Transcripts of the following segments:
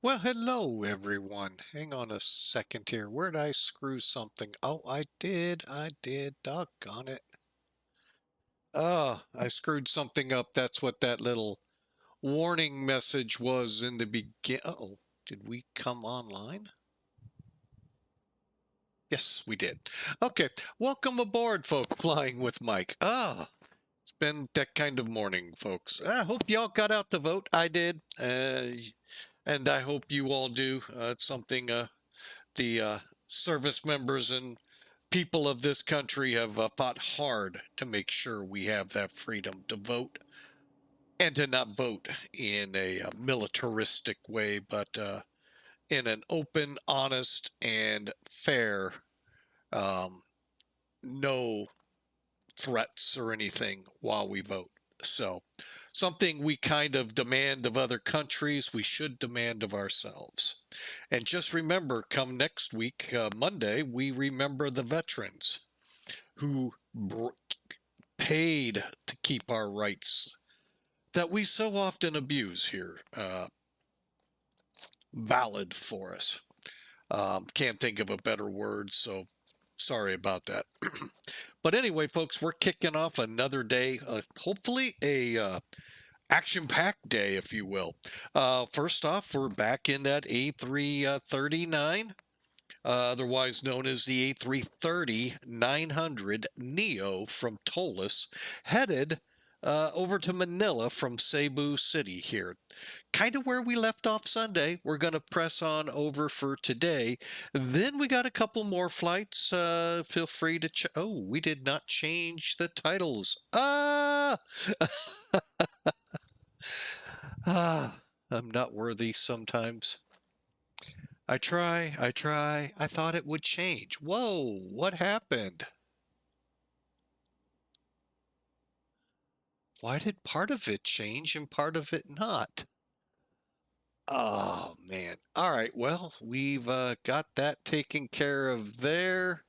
Well, hello everyone. Hang on a second here. Where'd I screw something? Oh, I did. Doggone it. I screwed something up. That's what that little warning message was in the begin. Uh-oh. Did we come online? Yes, we did. Okay. Welcome aboard, folks. Flying with Mike. It's been that kind of morning, folks. I hope y'all got out to vote. I did. And I hope you all do. It's something the service members and people of this country have fought hard to make sure we have that freedom to vote and to not vote in a militaristic way, but in an open, honest, and fair, um, no threats or anything while we vote. So, something we kind of demand of other countries, we should demand of ourselves. And just remember, come next week, Monday, we remember the veterans who paid to keep our rights that we so often abuse here valid for us. Can't think of a better word, so sorry about that. But anyway, folks, we're kicking off another day, hopefully a action-packed day, if you will. First off, we're back in that A339, otherwise known as the A330-900 NEO from ToLiss, headed over to Manila from Cebu City here. Kind of where we left off Sunday. We're going to press on over for today. Then we got a couple more flights. Feel free to oh, we did not change the titles. Ah, I'm not worthy sometimes. I try. I thought it would change. Whoa, what happened? Why did part of it change and part of it not? Oh man. All right. Well, we've got that taken care of there.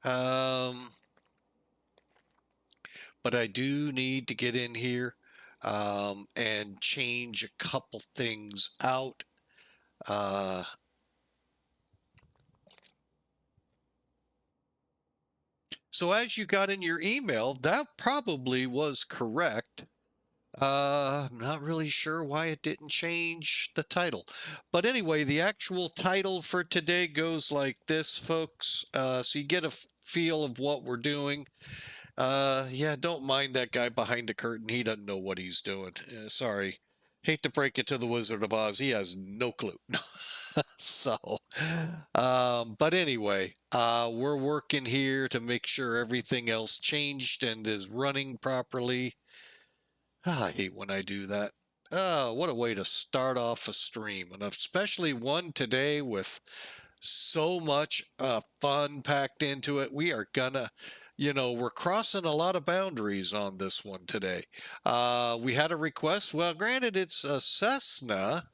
Um, but I do need to get in here and change a couple things out. Uh, so as you got in your email, that probably was correct. I'm not really sure why it didn't change the title. But anyway, the actual title for today goes like this, folks. So you get a feel of what we're doing. Yeah, don't mind that guy behind the curtain. He doesn't know what he's doing. Sorry. Hate to break it to the Wizard of Oz. He has no clue. So, but anyway, we're working here to make sure everything else changed and is running properly. I hate when I do that. Oh, what a way to start off a stream, and especially one today with so much fun packed into it. We are gonna, we're crossing a lot of boundaries on this one today. We had a request. Well, granted, it's a Cessna,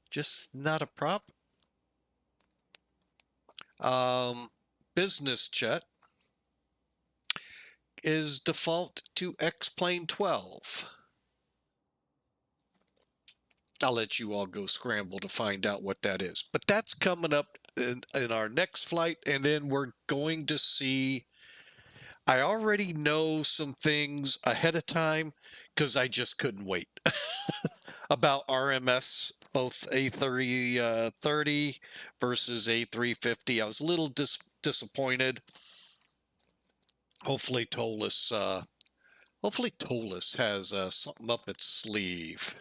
just not a prop. Um, Business jet is default to X-Plane 12. I'll let you all go scramble to find out what that is. But that's coming up in our next flight, and then we're going to see. I already know some things ahead of time because I just couldn't wait about RMS, both A330 versus A350. I was a little disappointed. Hopefully, ToLiss has something up its sleeve.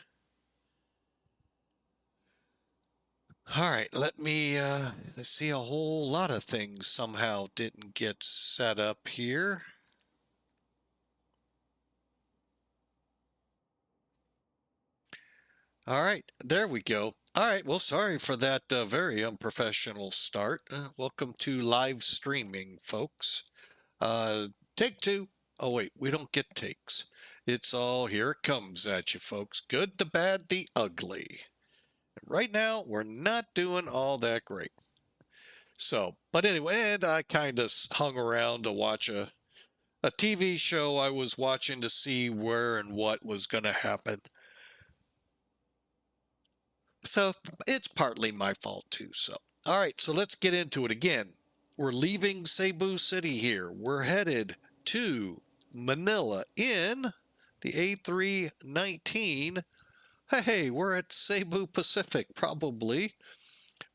All right, let me see. A whole lot of things somehow didn't get set up here. All right, there we go. All right, well, sorry for that very unprofessional start. Welcome to live streaming, folks. Take two. Oh, wait, we don't get takes. It's all here it comes at you, folks. Good, the bad, the ugly. Right now, we're not doing all that great. So, but anyway, and I kind of hung around to watch a TV show I was watching to see where and what was going to happen. So it's partly my fault too. So, all right, so let's get into it again. We're leaving Cebu City here. We're headed to Manila in the A319. Hey, we're at Cebu Pacific, probably.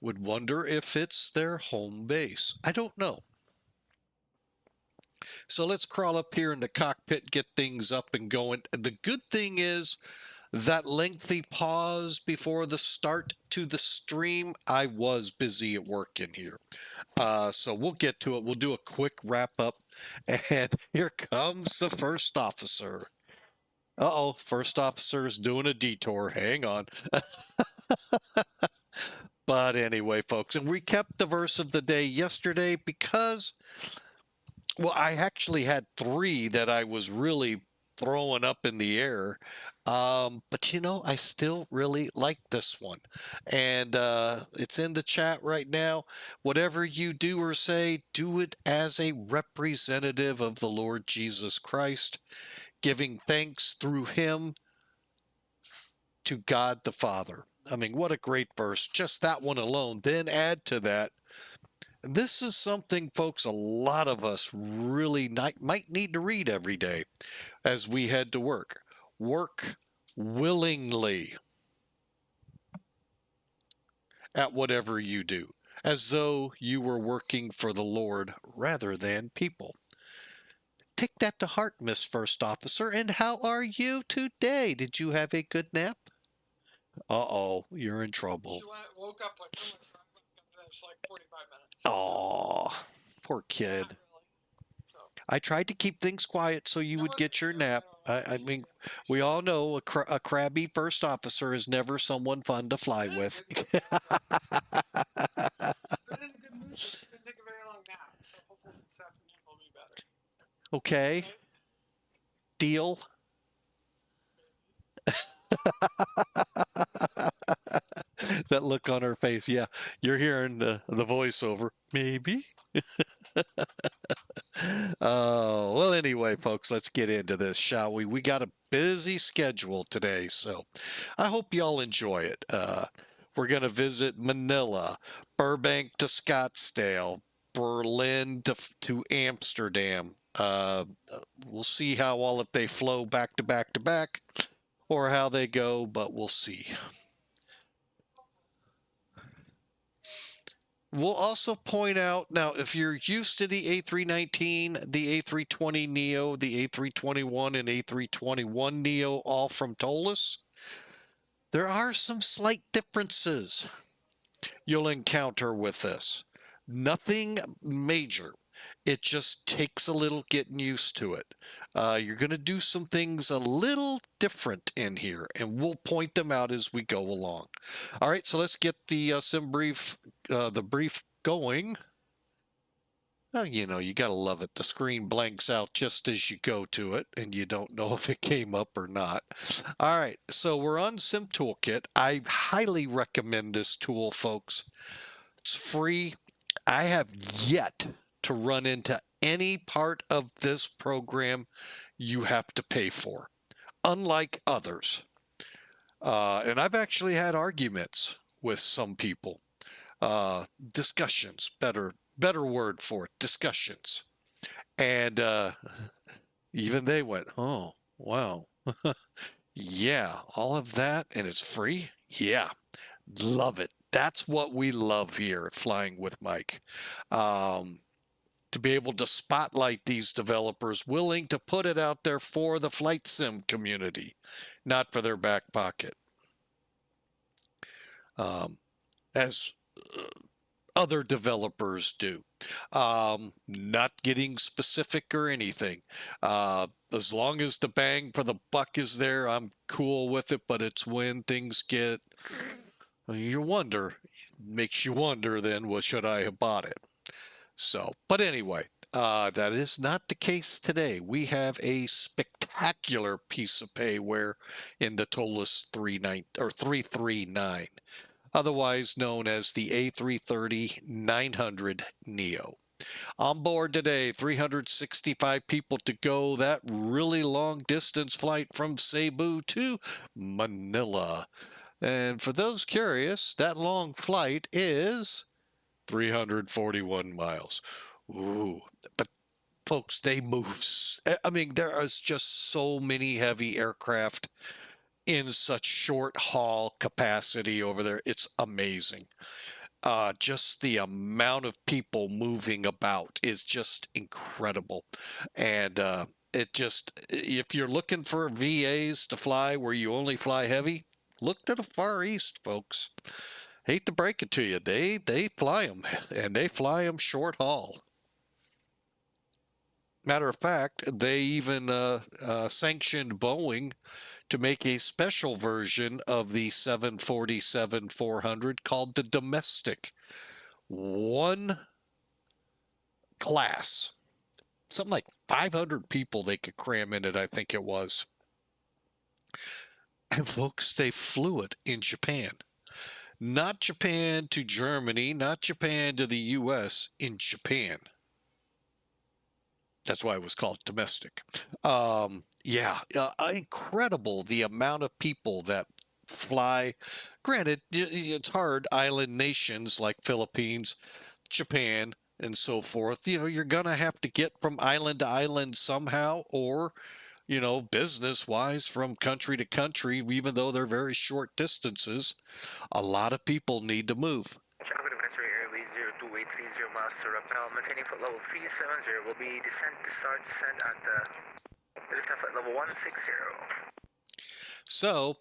Would wonder if it's their home base. I don't know. So let's crawl up here in the cockpit, get things up and going. The good thing is that lengthy pause before the start to the stream, I was busy at work in here. So we'll get to it. We'll do a quick wrap up. And here comes the first officer. Uh-oh, first officer is doing a detour. Hang on. But anyway, folks, and we kept the verse of the day yesterday because, well, I actually had three that I was really throwing up in the air. But you know, I still really like this one. And it's in the chat right now. Whatever you do or say, do it as a representative of the Lord Jesus Christ, giving thanks through him to God the Father. I mean, what a great verse. Just that one alone. Then add to that. This is something, folks, a lot of us really might need to read every day as we head to work. Work willingly at whatever you do, as though you were working for the Lord rather than people. Take that to heart, Miss First Officer. And how are you today? Did you have a good nap? Uh-oh, you're in trouble. She woke up like, oh my God, it's like 45 minutes. Oh, poor kid. Not really. So, I tried to keep things quiet so you would get your nap. I mean, we all know a crabby first officer is never someone fun to fly with. She's been in a good mood, so she didn't take a very long nap. So hopefully this afternoon will be better. Okay, Okay? deal. That look on her face. Yeah, you're hearing the voiceover. Maybe. Oh, well, anyway, folks, let's get into this, shall we? We got a busy schedule today, so I hope y'all enjoy it. We're going to visit Manila, Burbank to Scottsdale, Berlin to Amsterdam. We'll see how all if they flow back to back to back or how they go, but we'll see. We'll also point out now, if you're used to the A319, the A320 NEO, the A321, and A321 NEO, all from ToLiss, there are some slight differences you'll encounter with this. Nothing major. It just takes a little getting used to it. You're going to do some things a little different in here, and we'll point them out as we go along. All right, so let's get the sim brief, the brief going. Well, you know, you got to love it. The screen blanks out just as you go to it, and you don't know if it came up or not. All right, so we're on Sim Toolkit. I highly recommend this tool, folks. It's free. I have yet to run into any part of this program you have to pay for, unlike others. And I've actually had arguments with some people. Discussions, better word for it, discussions. And even they went, oh, wow. Yeah, all of that, and it's free? Yeah, love it. That's what we love here at Flying with Mike. To be able to spotlight these developers willing to put it out there for the flight sim community, not for their back pocket. As other developers do. Not getting specific or anything. As long as the bang for the buck is there, I'm cool with it, but it's when things get, you wonder, makes you wonder then, well, should I have bought it? So, but anyway, that is not the case today. We have a spectacular piece of payware in the ToLiss 339, otherwise known as the A330-900 NEO. On board today, 365 people to go. That really long distance flight from Cebu to Manila. And for those curious, that long flight is 341 miles. Ooh, but folks, they move. I mean, there is just so many heavy aircraft in such short haul capacity over there. It's amazing. Just the amount of people moving about is just incredible. And it just, if you're looking for VAs to fly where you only fly heavy, look to the Far East, folks. Hate to break it to you, they fly them, and they fly them short haul. Matter of fact, they even sanctioned Boeing to make a special version of the 747-400 called the domestic. One class, something like 500 people they could cram in it, I think it was. And folks, they flew it in Japan. Not Japan to Germany, not Japan to the US, in Japan. That's why it was called domestic. Yeah, incredible the amount of people that fly. Granted, it's hard. Island nations like Philippines, Japan, and so forth. You're gonna have to get from island to island somehow, or business wise from country to country, even though they're very short distances. A lot of people need to move. Chicago Advisory Airways 02830 miles to rappel, maintaining foot level 370, will be descent to start descent at foot level 160. So,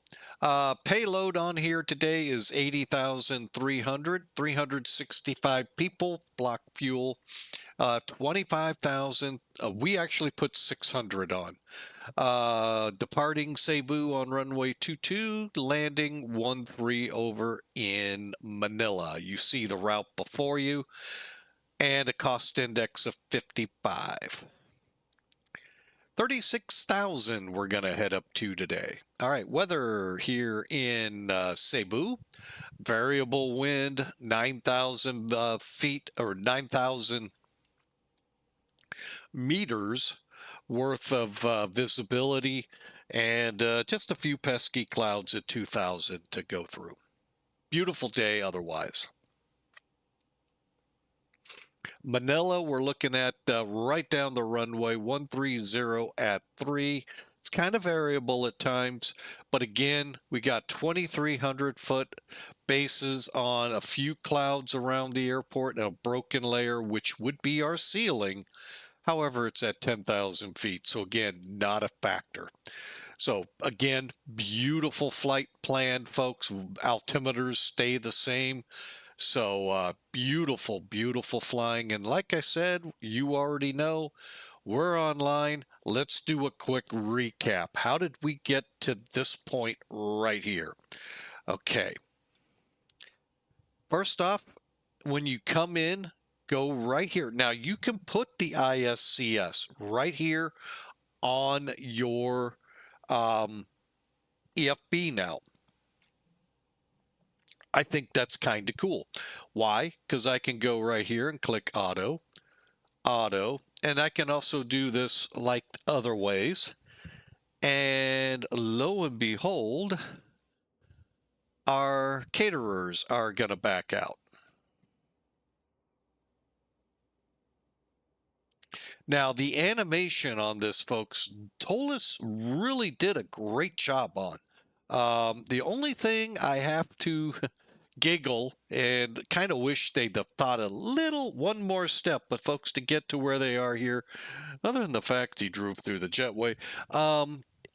payload on here today is 80,300, 365 people, block fuel, 25,000. We actually put 600 on. Departing Cebu on runway 22, landing 13 over in Manila. You see the route before you, and a cost index of 55. 36,000 we're going to head up to today. All right, weather here in Cebu. Variable wind, 9,000 feet or 9,000 meters worth of visibility, and just a few pesky clouds at 2,000 to go through. Beautiful day otherwise. Manila, we're looking at right down the runway, 130 at 3. It's kind of variable at times, but again, we got 2,300 foot bases on a few clouds around the airport and a broken layer, which would be our ceiling. However, it's at 10,000 feet, so again, not a factor. So again, beautiful flight plan, folks. Altimeters stay the same. So beautiful, beautiful flying. And like I said, you already know, we're online. Let's do a quick recap. How did we get to this point right here? Okay. First off, when you come in, go right here. Now, you can put the ISCS right here on your EFB now. I think that's kind of cool. Why? Because I can go right here and click auto, and I can also do this like other ways. And lo and behold, our caterers are going to back out. Now, the animation on this, folks, ToLiss really did a great job on. The only thing I have to giggle and kind of wish they'd have thought one more step, but folks, to get to where they are here, other than the fact he drove through the jetway,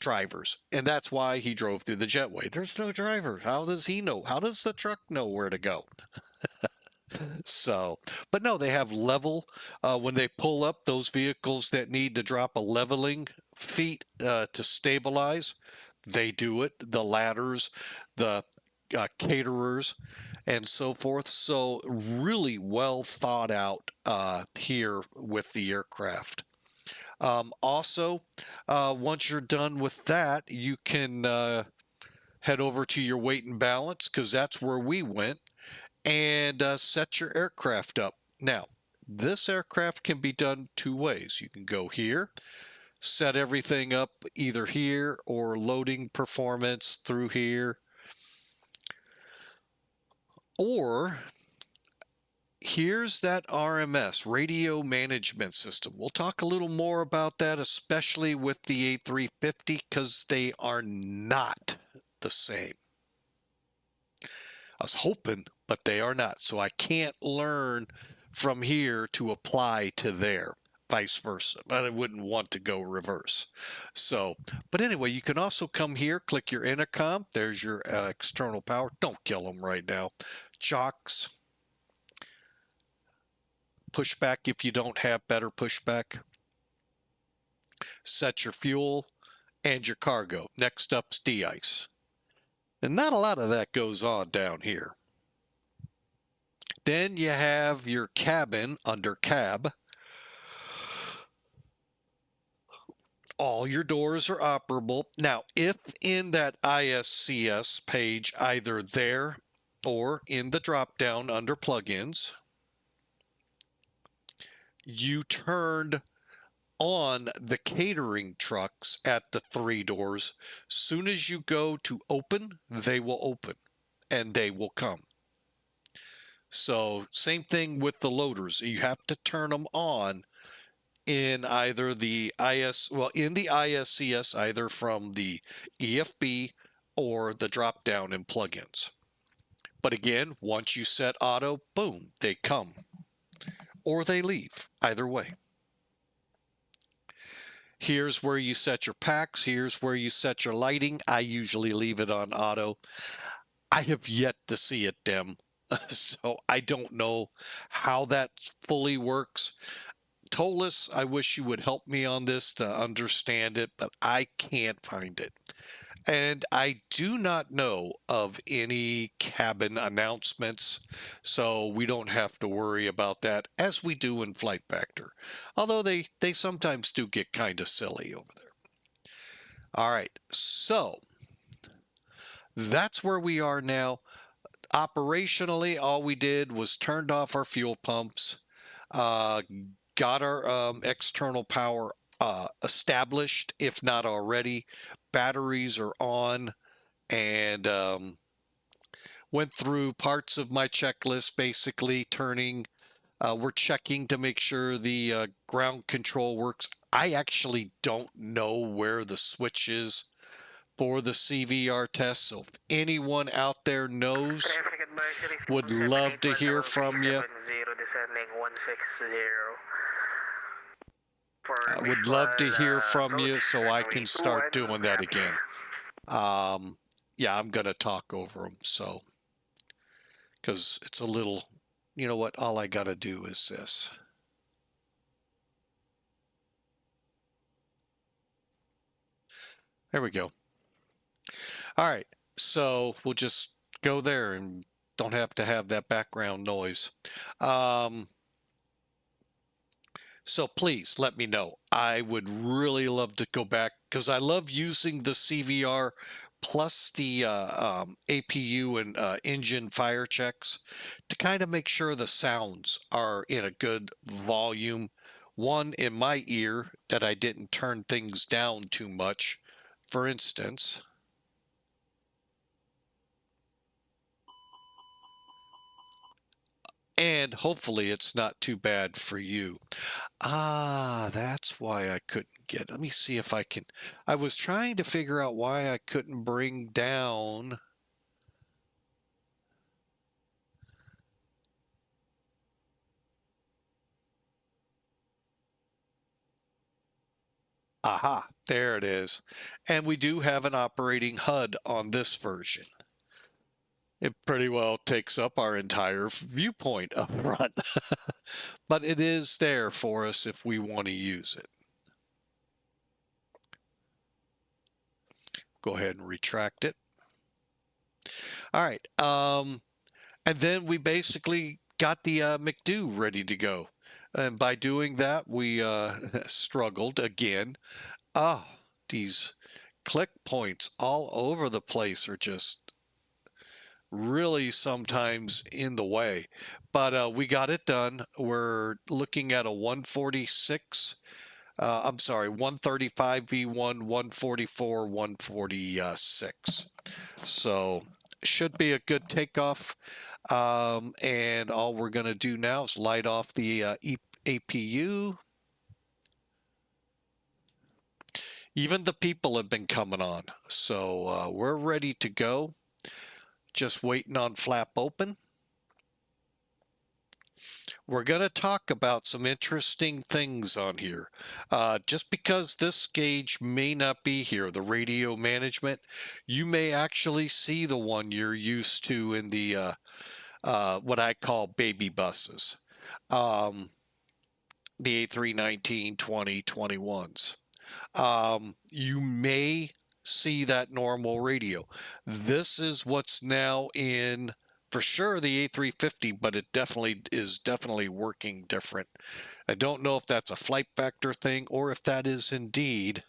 drivers, and that's why he drove through the jetway. There's no driver. How does he know? How does the truck know where to go? So, but no, they have level. When they pull up those vehicles that need to drop a leveling feet to stabilize, they do it. The ladders, the caterers, and so forth. So really well thought out here with the aircraft. Also, once you're done with that, you can head over to your weight and balance, because that's where we went, and set your aircraft up. Now, this aircraft can be done two ways. You can go here, set everything up either here, or loading performance through here. Or here's that RMS, Radio Management System. We'll talk a little more about that, especially with the A350, because they are not the same. I was hoping, but they are not. So I can't learn from here to apply to there, vice versa. But I wouldn't want to go reverse. So, but anyway, you can also come here, click your intercom. There's your external power. Don't kill them right now. Chocks. Pushback if you don't have better pushback. Set your fuel and your cargo. Next up's de-ice. And not a lot of that goes on down here. Then you have your cabin under cab. All your doors are operable. Now, if in that ISCS page, either there or in the drop-down under plugins, you turned on the catering trucks at the 3 doors, soon as you go to open, they will open and they will come. So same thing with the loaders. You have to turn them on in either the in the ISCS, either from the EFB or the drop down in plugins. But again, once you set auto, boom, they come or they leave, either way. Here's where you set your packs. Here's where you set your lighting. I usually leave it on auto. I have yet to see it dim, so I don't know how that fully works. ToLiss, I wish you would help me on this to understand it, but I can't find it. And I do not know of any cabin announcements, so we don't have to worry about that as we do in Flight Factor. Although they sometimes do get kind of silly over there. All right, so that's where we are now. Operationally, all we did was turned off our fuel pumps, got our external power established, if not already. Batteries are on, and went through parts of my checklist, basically turning. We're checking to make sure the ground control works. I actually don't know where the switch is for the CVR test, so if anyone out there knows, would love to hear from you. I would love to hear from you so I can start doing that again. Yeah, I'm going to talk over them, so, because it's a little, you know what, all I got to do is this. There we go. All right, so we'll just go there and don't have to have that background noise. So please let me know. I would really love to go back because I love using the CVR plus the APU and engine fire checks to kind of make sure the sounds are in a good volume. One, in my ear, that I didn't turn things down too much, for instance. And hopefully it's not too bad for you. Ah, that's why I couldn't get. Let me see if I can. I was trying to figure out why I couldn't bring down. Aha, there it is. And we do have an operating HUD on this version. It pretty well takes up our entire viewpoint up front. But it is there for us if we want to use it. Go ahead and retract it. All right. And then we basically got the McDo ready to go. And by doing that, we struggled again. Oh, these click points all over the place are just really sometimes in the way. But we got it done. We're looking at a 146. I'm sorry, 135 V1, 144, 146. So should be a good takeoff. And all we're going to do now is light off the APU. Even the people have been coming on, so we're ready to go. Just waiting on flap open. We're going to talk about some interesting things on here. Just because this gauge may not be here, the radio management, you may actually see the one you're used to in the what I call baby buses, the A319, 20, 21s. You may see that normal radio. This is what's now in, for sure, the A350, but it definitely is working different. I don't know if that's a flight factor thing or if that is indeed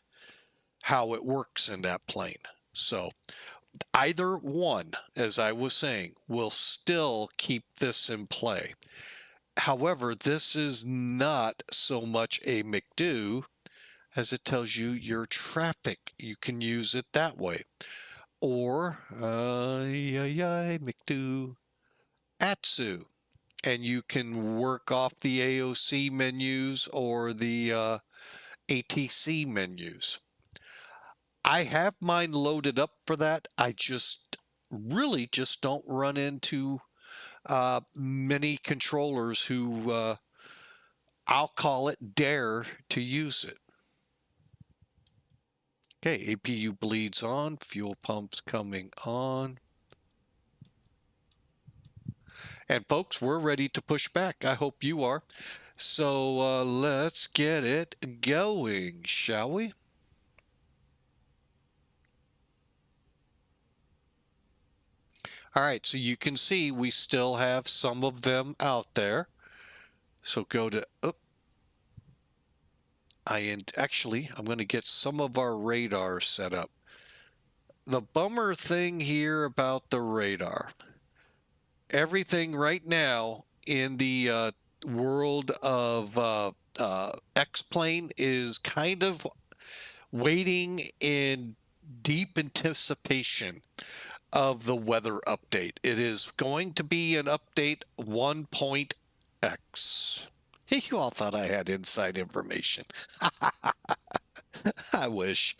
how it works in that plane. So either one, as I was saying, will still keep this in play. However, this is not so much a McDo as it tells you your traffic. You can use it that way. Or, McDo, Atsu. And you can work off the AOC menus or the ATC menus. I have mine loaded up for that. I just really just don't run into many controllers who I'll call it dare to use it. Okay, APU bleeds on, fuel pumps coming on. And folks, we're ready to push back. I hope you are. So let's get it going, shall we? All right, so you can see we still have some of them out there. So go to, actually, I'm going to get some of our radar set up. The bummer thing here about the radar, everything right now in the world of X-Plane is kind of waiting in deep anticipation of the weather update. It is going to be an update 1.x. You all thought I had inside information. I wish.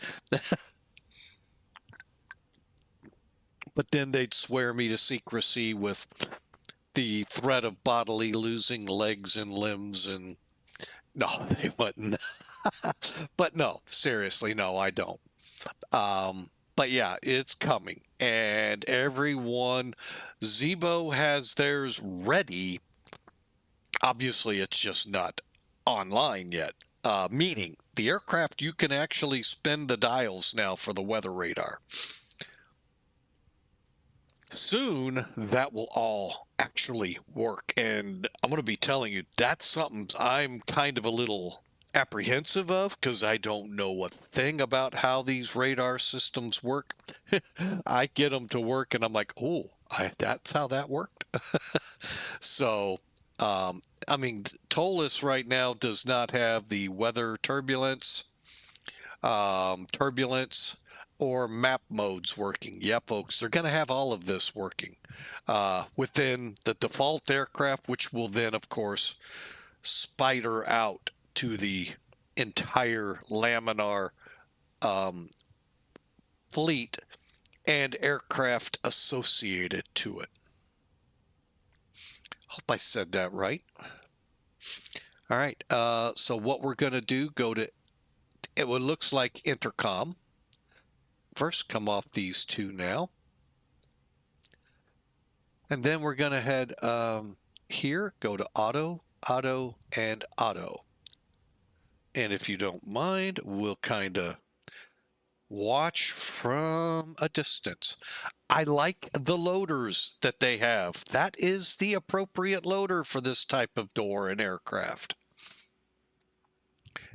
But then they'd swear me to secrecy with the threat of bodily losing legs and limbs, and no, they wouldn't. But no, seriously, no, I don't. But yeah, it's coming, and everyone, Zebo has theirs ready. Obviously, it's just not online yet. Meaning, the aircraft, you can actually spin the dials now for the weather radar. Soon, that will all actually work, and I'm going to be telling you, that's something I'm kind of a little apprehensive of, because I don't know a thing about how these radar systems work. I get them to work, and I'm like, oh, that's how that worked. So, I mean, ToLiss right now does not have the weather turbulence, or map modes working. Yeah, folks, they're going to have all of this working within the default aircraft, which will then, of course, spider out to the entire laminar fleet and aircraft associated to it. Hope I said that right. All right, so what we're going to do, go to it. What looks like intercom. First, come off these two now. And then we're going to head here, go to auto, auto, and auto. And if you don't mind, we'll kind of watch from a distance. I like the loaders that they have. That is the appropriate loader for this type of door in aircraft.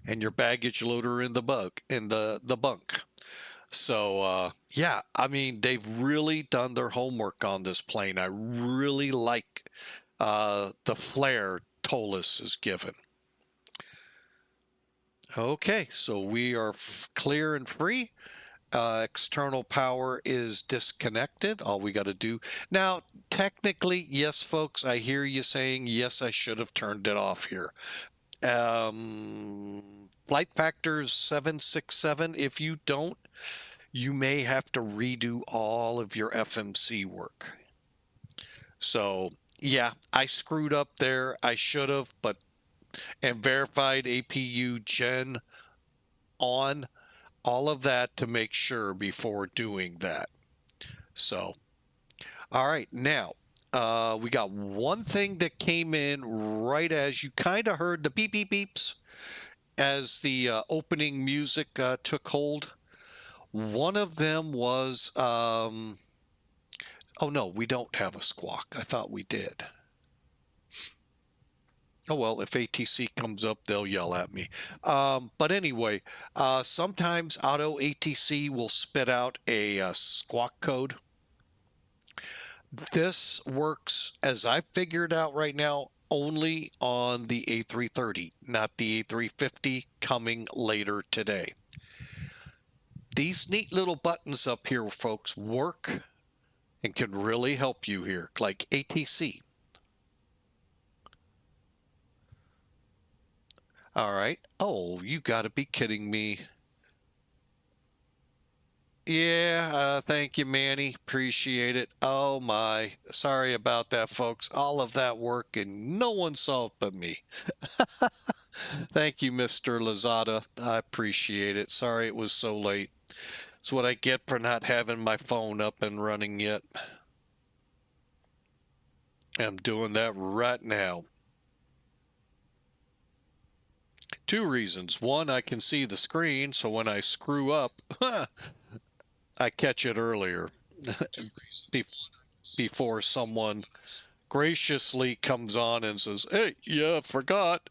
And your baggage loader in the bunk. So yeah, I mean, they've really done their homework on this plane. I really like the flair ToLiss is given. Okay, so we are clear and free. external power is disconnected. All we got to do now, technically, yes, folks, I hear you saying, yes, I should have turned it off here. Flight factors 767. If you don't, you may have to redo all of your FMC work. So yeah, I screwed up there. I should have, but and verified APU gen on all of that to make sure before doing that. So, all right, now we got one thing that came in right as you kind of heard the beep beep beeps as the opening music took hold. One of them was, oh no, we don't have a squawk. I thought we did. Oh, well, if ATC comes up, they'll yell at me. But anyway, sometimes Auto ATC will spit out a squawk code. This works, as I figured out right now, only on the A330, not the A350 coming later today. These neat little buttons up here, folks, work and can really help you here, like ATC. All right. Oh, you got to be kidding me. Yeah, thank you, Manny. Appreciate it. Oh my. Sorry about that, folks. All of that work and no one saw it but me. Thank you, Mr. Lazada. I appreciate it. Sorry it was so late. It's what I get for not having my phone up and running yet. I'm doing that right now. Two reasons. One, I can see the screen, so when I screw up, I catch it earlier before someone graciously comes on and says, hey, yeah, forgot.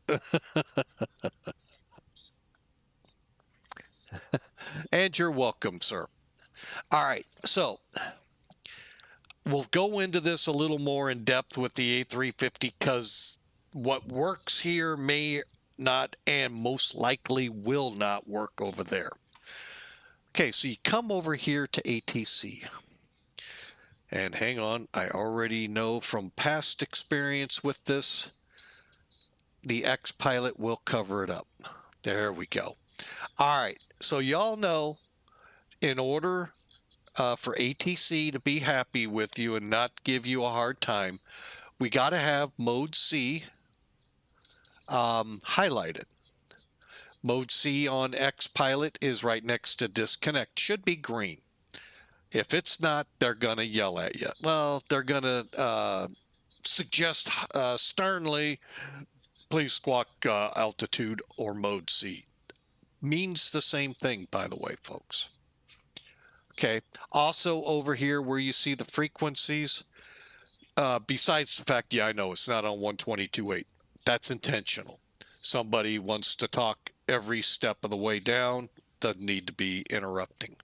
And you're welcome, sir. All right, so we'll go into this a little more in depth with the A350 because what works here may not and most likely will not work over there. Okay, so you come over here to ATC. And hang on, I already know from past experience with this, the X-Pilot will cover it up. There we go. All right, so y'all know in order for ATC to be happy with you and not give you a hard time, we got to have Mode C highlighted. Mode C on X-Pilot is right next to disconnect. Should be green. If it's not, they're going to yell at you. Well, they're going to suggest sternly, please squawk altitude or Mode C. Means the same thing, by the way, folks. Okay. Also over here where you see the frequencies, besides the fact, yeah, I know it's not on 122.8. That's intentional. Somebody wants to talk every step of the way down, doesn't need to be interrupting.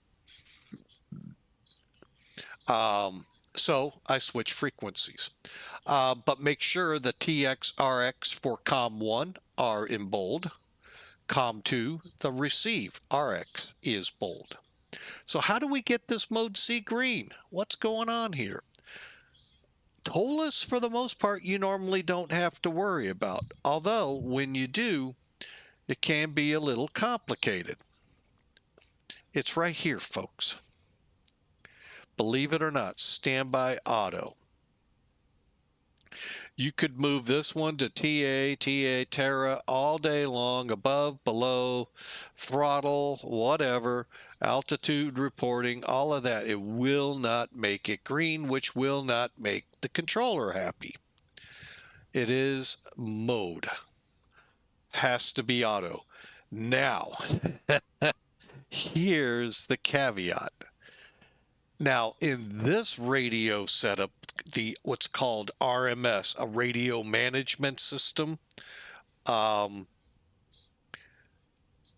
So I switch frequencies. But make sure the TX, RX for COM1 are in bold. COM2, the receive RX is bold. So how do we get this Mode C green? What's going on here? ToLiss, for the most part, you normally don't have to worry about. Although, when you do, it can be a little complicated. It's right here, folks. Believe it or not, standby auto. You could move this one to TA, Terra all day long, above, below, throttle, whatever, altitude reporting, all of that. It will not make it green, which will not make the controller happy. It is mode. Has to be auto. Now, here's the caveat. Now, in this radio setup, what's called RMS, a radio management system,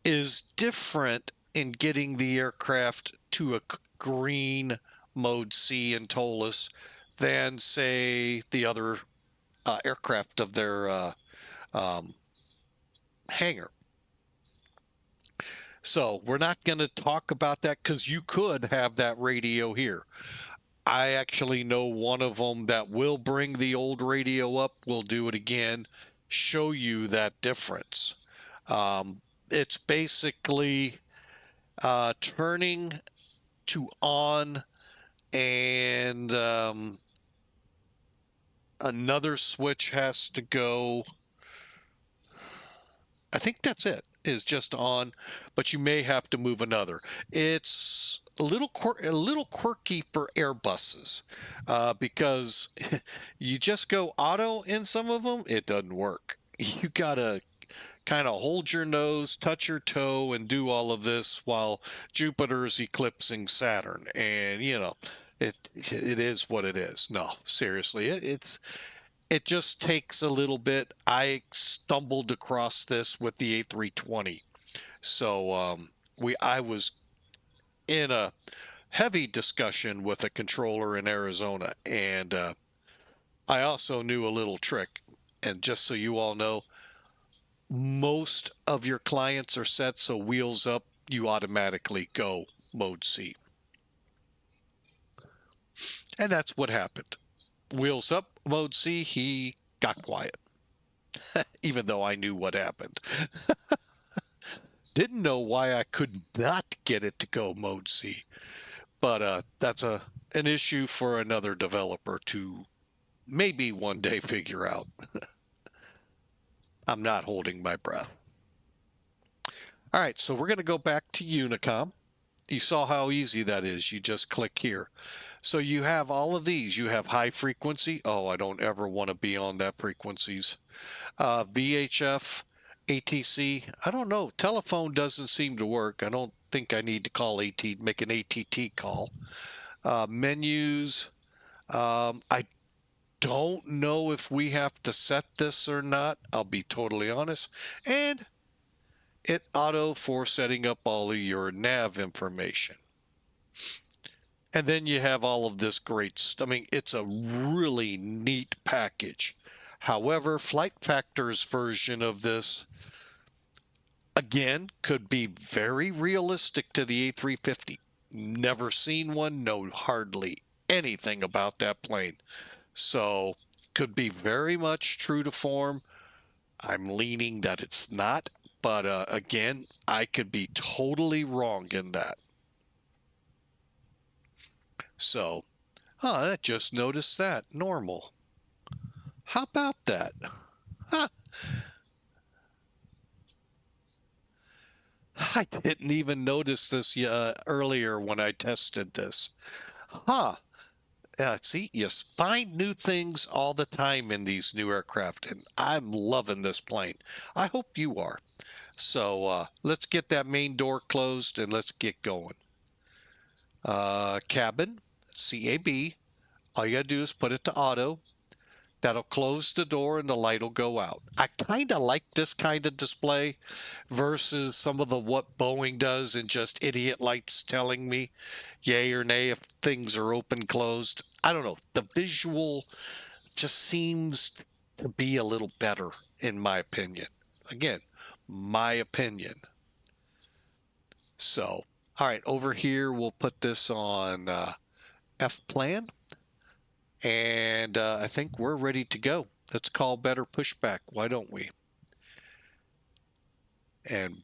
is different in getting the aircraft to a green Mode C in ToLiss than, say, the other aircraft of their hangar. So we're not going to talk about that because you could have that radio here. I actually know one of them that will bring the old radio up. We'll do it again, show you that difference. It's basically turning to on, and another switch has to go. I think that's it, is just on, but you may have to move another. It's a little quirky for Airbuses because you just go auto in some of them, it doesn't work. You gotta kind of hold your nose, touch your toe, and do all of this while Jupiter's eclipsing Saturn. And you know, it is what it is. No, seriously, it just takes a little bit. I stumbled across this with the A320, so I was in a heavy discussion with a controller in Arizona, and I also knew a little trick. And just so you all know, most of your clients are set so wheels up, you automatically go mode C. And that's what happened. Wheels up, mode C, he got quiet. Even though I knew what happened. Didn't know why I could not get it to go mode C. But that's an issue for another developer to maybe one day figure out. I'm not holding my breath. All right, so we're going to go back to Unicom. You saw how easy that is. You just click here. So you have all of these. You have high frequency. Oh, I don't ever want to be on that frequencies. VHF, ATC. I don't know. Telephone doesn't seem to work. I don't think I need to call make an ATT call. Menus. I don't know if we have to set this or not. I'll be totally honest. And it auto for setting up all of your nav information. And then you have all of this great stuff. I mean, it's a really neat package. However, Flight Factor's version of this, again, could be very realistic to the A350. Never seen one, know hardly anything about that plane. So, could be very much true to form. I'm leaning that it's not. But again, I could be totally wrong in that. So, I just noticed that. Normal. How about that? Huh. I didn't even notice this earlier when I tested this. Huh. See, you find new things all the time in these new aircraft, and I'm loving this plane. I hope you are. So let's get that main door closed and let's get going. Cabin, CAB. All you gotta do is put it to auto. That'll close the door and the light will go out. I kind of like this kind of display versus some of what Boeing does and just idiot lights telling me yay or nay if things are open, closed. I don't know. The visual just seems to be a little better in my opinion. Again, my opinion. So, all right, over here we'll put this on F plan. And I think we're ready to go. Let's call better pushback. Why don't we? And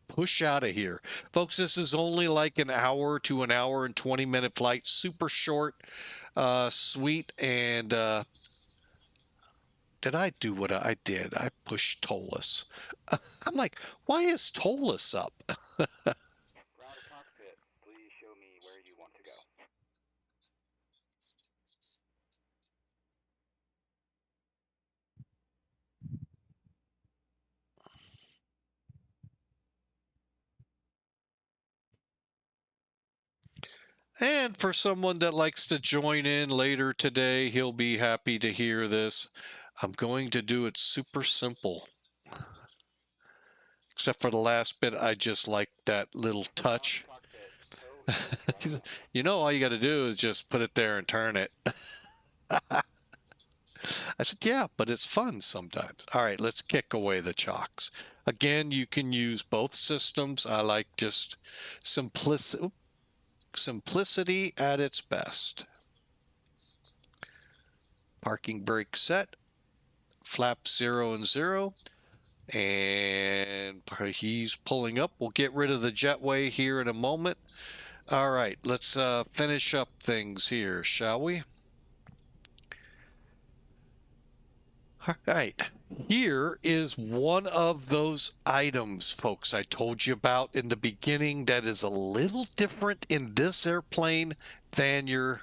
push out of here. Folks, this is only like an hour to an hour and 20-minute flight. Super short, sweet. And did I do what I did? I pushed ToLiss. I'm like, why is ToLiss up? Ground cockpit, please show me where you want to go. And for someone that likes to join in later today, he'll be happy to hear this. I'm going to do it super simple. Except for the last bit, I just like that little touch. You know, all you got to do is just put it there and turn it. I said, yeah, but it's fun sometimes. All right, let's kick away the chocks. Again, you can use both systems. I like just simplicity at its best. Parking brake set, flap 0 and 0, and he's pulling up. We'll get rid of the jetway here in a moment. All right, let's finish up things here, shall we? All right, here is one of those items, folks, I told you about in the beginning that is a little different in this airplane than your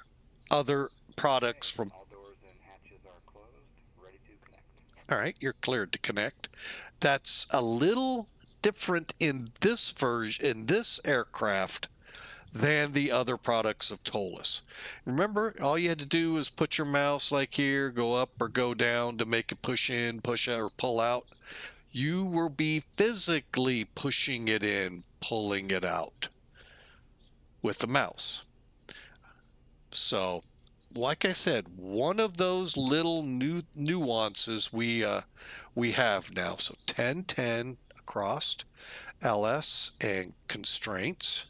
other products from. All doors and hatches are closed. Ready to connect. All right, you're cleared to connect. That's a little different in this version, in this aircraft, than the other products of ToLiss. Remember, all you had to do was put your mouse like here, go up or go down to make it push in, push out, or pull out. You will be physically pushing it in, pulling it out with the mouse. So, like I said, one of those little nuances we have now. So 1010 across, LS and constraints.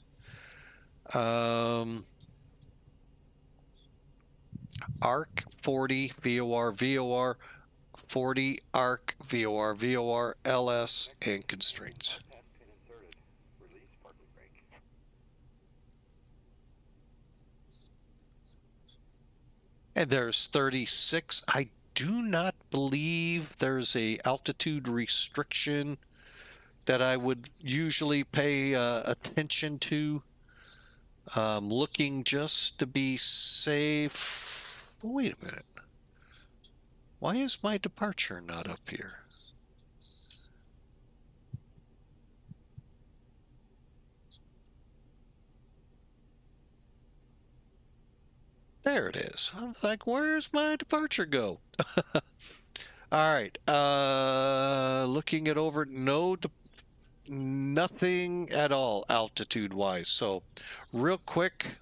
ARC 40 VOR VOR 40 ARC VOR VOR LS and constraints. Test pin inserted. Release parking brake. And there's 36. I do not believe there's a altitude restriction that I would usually pay attention to. Looking just to be safe. Wait a minute. Why is my departure not up here? There it is. I was like, where's my departure go? All right. Looking it over, nothing at all altitude wise. So real quick,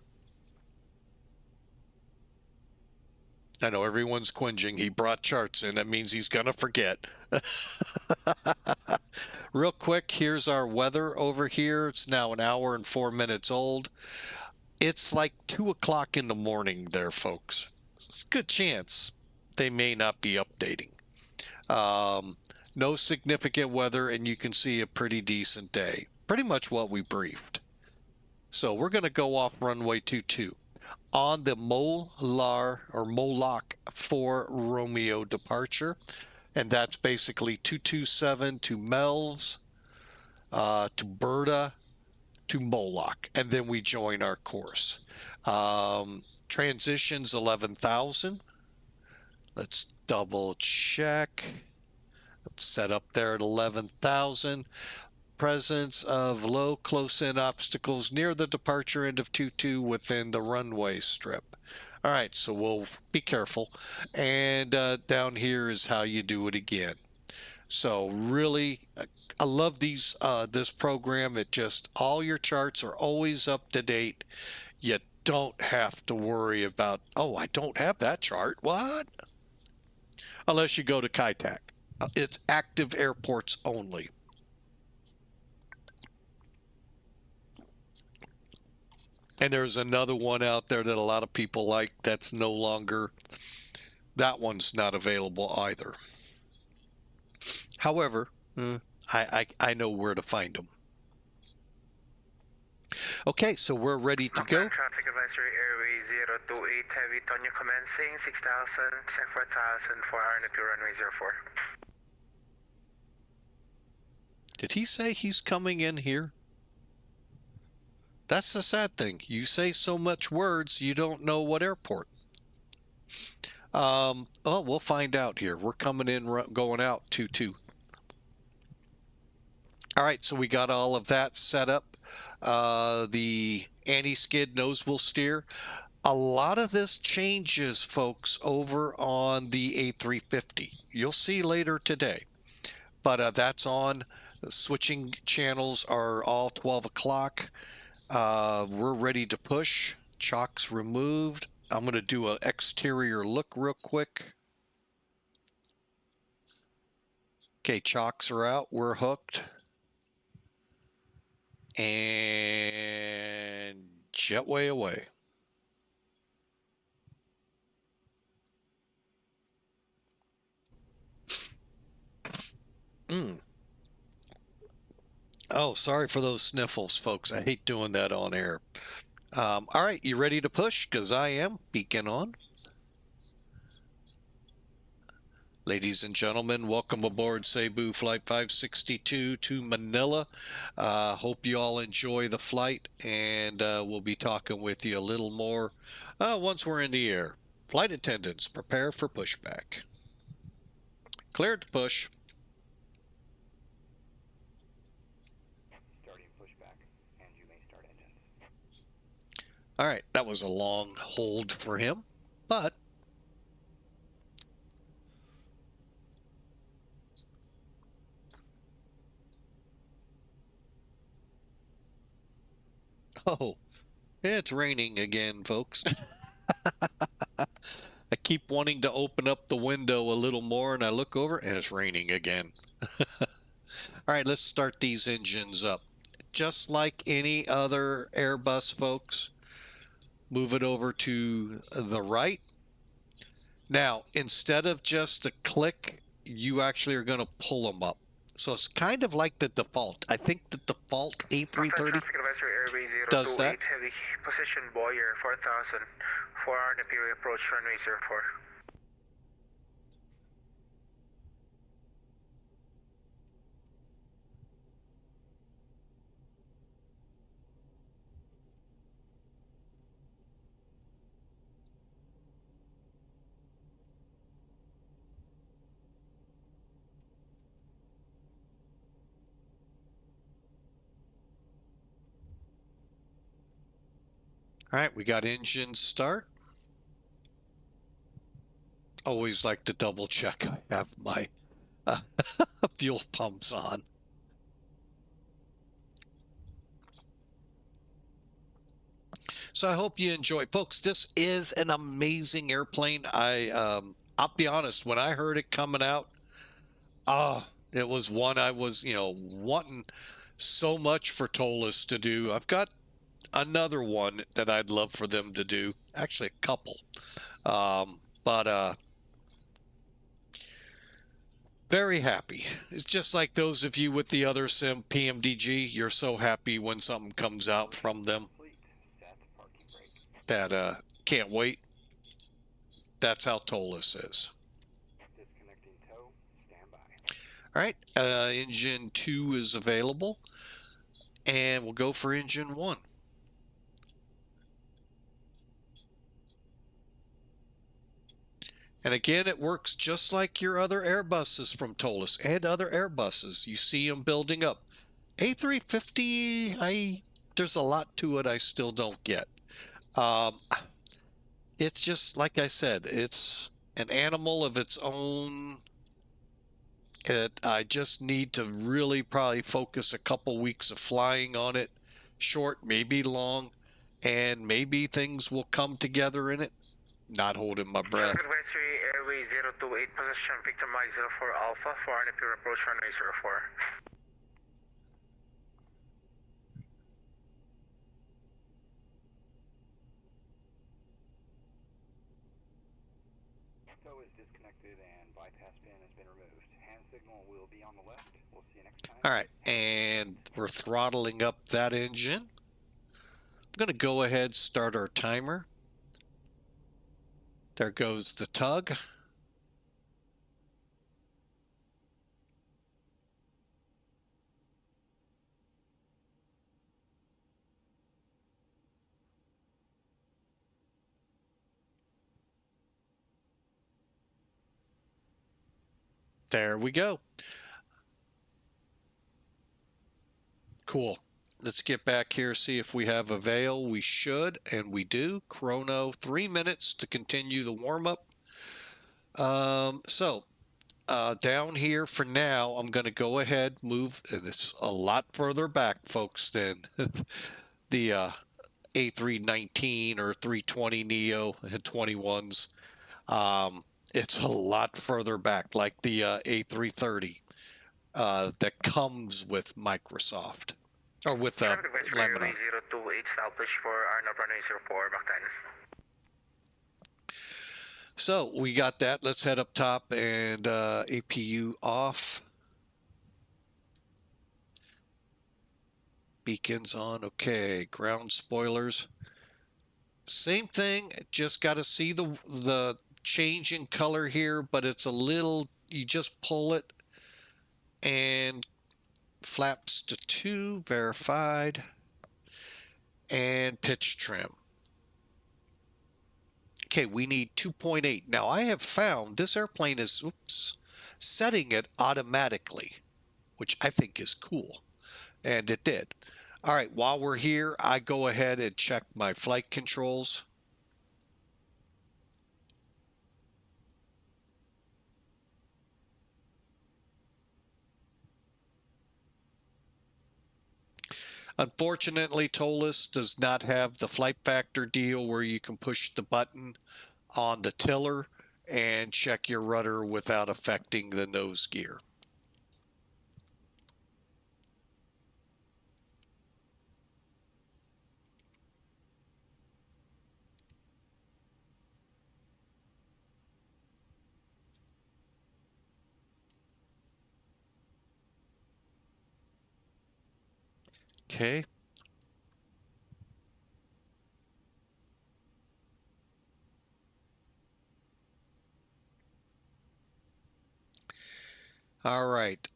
I know everyone's quinging. He brought charts in. That means he's going to forget. Real quick, here's our weather over here. It's now 1 hour and 4 minutes old. It's like 2 o'clock in the morning there, folks. It's a good chance they may not be updating. No significant weather, and you can see a pretty decent day. Pretty much what we briefed. So we're going to go off runway 22 on the MOLOC for Romeo departure. And that's basically 227 to Melvs, to Berta, to MOLOC. And then we join our course. Transitions 11,000. Let's double check. Let's set up there at 11,000. Presence of low close-in obstacles near the departure end of 22 within the runway strip. All right, so we'll be careful. And down here is how you do it again. So really, I love these this program. It just, all your charts are always up to date. You don't have to worry about, oh, I don't have that chart. What? Unless you go to KITAC. It's active airports only. And there's another one out there that a lot of people like that's no longer, that one's not available either. However, I know where to find them. Okay, so we're ready to go. Traffic advisory airway 028 heavy Tonyo commencing 6,000, 4,000 for RNP runway 04. Did he say he's coming in here? That's the sad thing. You say so much words, you don't know what airport. Oh, we'll find out here. We're coming in, going out 22. All right, so we got all of that set up. The anti-skid nose will steer. A lot of this changes, folks, over on the A350. You'll see later today. But that's on. The switching channels are all 12 o'clock. We're ready to push. Chocks removed. I'm going to do an exterior look real quick. Okay, chocks are out. We're hooked. And jetway away. Oh, sorry for those sniffles, folks. I hate doing that on air. All right, you ready to push? Because I am. Beacon on. Ladies and gentlemen, welcome aboard Cebu Flight 562 to Manila. Hope you all enjoy the flight, and we'll be talking with you a little more once we're in the air. Flight attendants, prepare for pushback. Cleared to push. Starting pushback, and you may start engines. All right, that was a long hold for him, but oh, it's raining again, folks. I keep wanting to open up the window a little more, and I look over, and it's raining again. All right, let's start these engines up. Just like any other Airbus, folks, move it over to the right. Now, instead of just a click, you actually are going to pull them up. So it's kind of like the default. I think the default A330 does that. Heavy position Boyer 4000 for RPVM approach runway 04. All right, we got engine start. Always like to double check I have my fuel pumps on. So I hope you enjoy. Folks, this is an amazing airplane. I'll be honest, when I heard it coming out, it was one I was, wanting so much for ToLiss to do. I've got another one that I'd love for them to do. Actually, a couple. But very happy. It's just like those of you with the other sim, PMDG. You're so happy when something comes out from them that can't wait. That's how ToLiss is. Disconnecting tow, stand by. All right, engine 2 is available, and we'll go for engine 1. And again, it works just like your other Airbuses from ToLiss and other Airbuses. You see them building up. A350, there's a lot to it I still don't get. It's just, like I said, it's an animal of its own. I just need to really probably focus a couple weeks of flying on it, short, maybe long, and maybe things will come together in it. Not holding my breath. Advisory Airway 028, position Victor Mike 04 Alpha for RPVM approach runway 04. Tow is disconnected and bypass pin has been removed. Hand signal will be on the left. We'll see you next time. All right, and we're throttling up that engine. I'm going to go ahead, start our timer. There goes the tug. There we go. Cool. Let's get back here, see if we have a veil. We should, and we do. Chrono, 3 minutes to continue the warm-up. Down here for now, I'm going to go ahead, move this a lot further back, folks, than the A319 or 320 NEO and 21s. It's a lot further back, like the A330. that comes with Microsoft or with Traffic advice for Airway Lamina. 028 established for Arnold runway 04 Mactan. So we got that. Let's head up top and APU off. Beacons on. Okay. Ground spoilers. Same thing. Just got to see the change in color here, but it's a little, you just pull it and flaps to 2, verified, and pitch trim. Okay, we need 2.8. Now I have found this airplane is setting it automatically, which I think is cool, and it did. All right, while we're here, I go ahead and check my flight controls. Unfortunately, ToLiss does not have the flight factor deal where you can push the button on the tiller and check your rudder without affecting the nose gear. Okay. All right.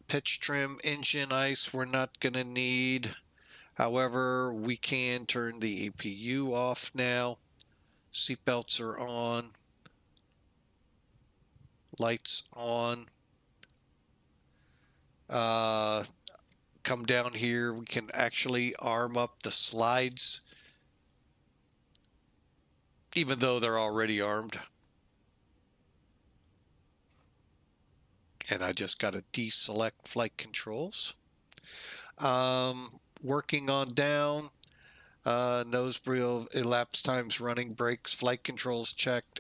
Pitch trim, engine ice we're not going to need. However, we can turn the APU off now. Seatbelts are on. Lights on. Come down here. We can actually arm up the slides, even though they're already armed. And I just got to deselect flight controls. Working on down. Nose wheel, elapsed times running, brakes, flight controls checked.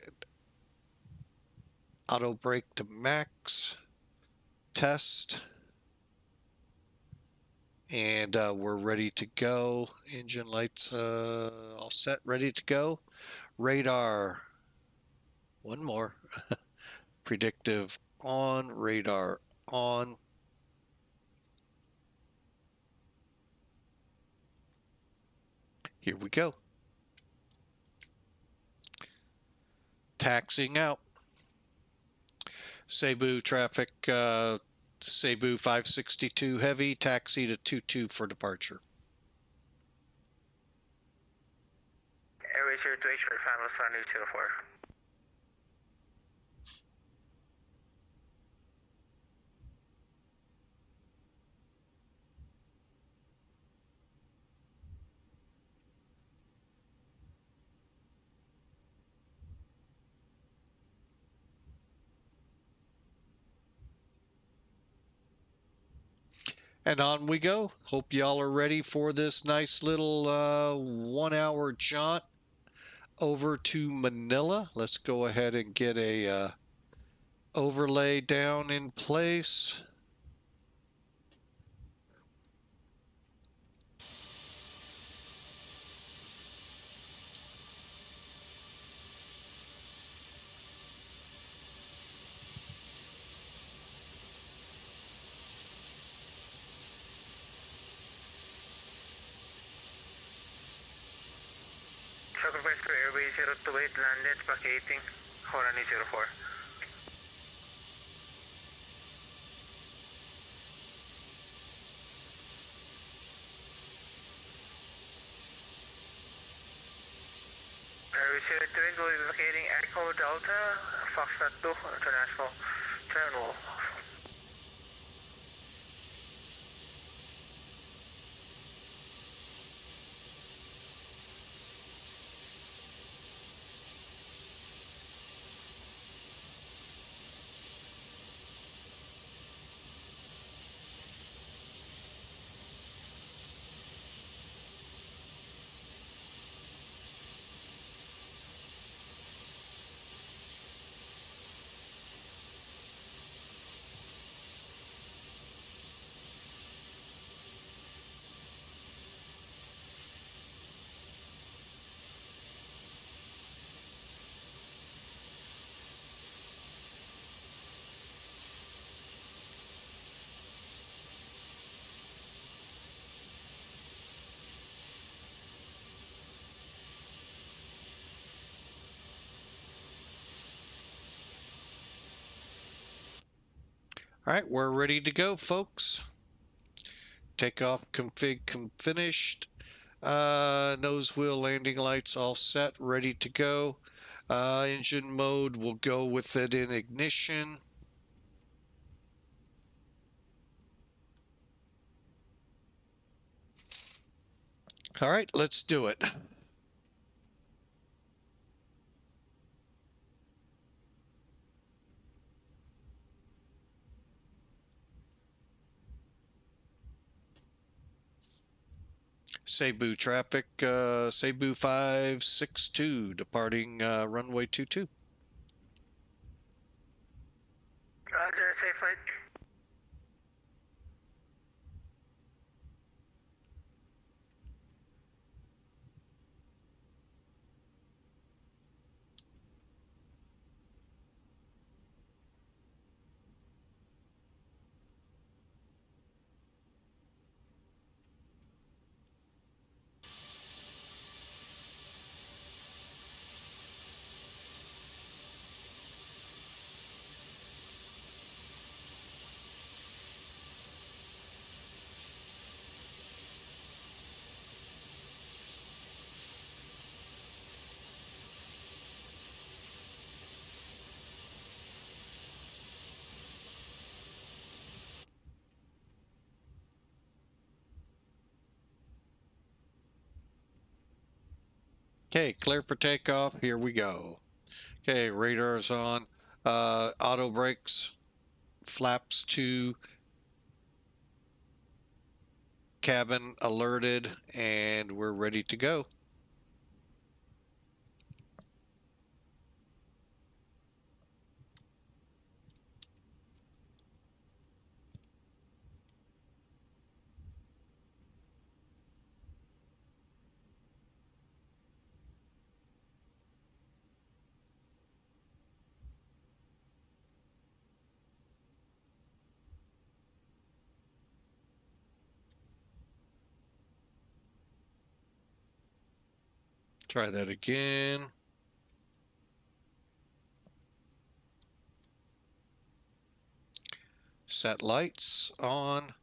Auto brake to max. Test. And we're ready to go. Engine lights all set, ready to go. Radar. One more. Predictive on, radar on. Here we go. Taxiing out. Cebu traffic, Cebu 562 heavy, taxi to 22 for departure. Airway 02H for final runway 04. And on we go. Hope y'all are ready for this nice little 1 hour jaunt over to Manila. Let's go ahead and get a overlay down in place. Traffic advice for Airway 028 landed vacating runway 04. Airway 028 will be vacating Echo Delta Foxtrot 2 International Terminal. All right, we're ready to go, folks. Takeoff config finished. Nose wheel landing lights all set, ready to go. Engine mode, we'll go with it in ignition. All right, let's do it. Cebu traffic, Cebu 562, departing runway 22. Roger, safe flight. Okay, clear for takeoff. Here we go. Okay, radar's on. Auto brakes, flaps to, cabin alerted, and we're ready to go. Try that again. Set lights on.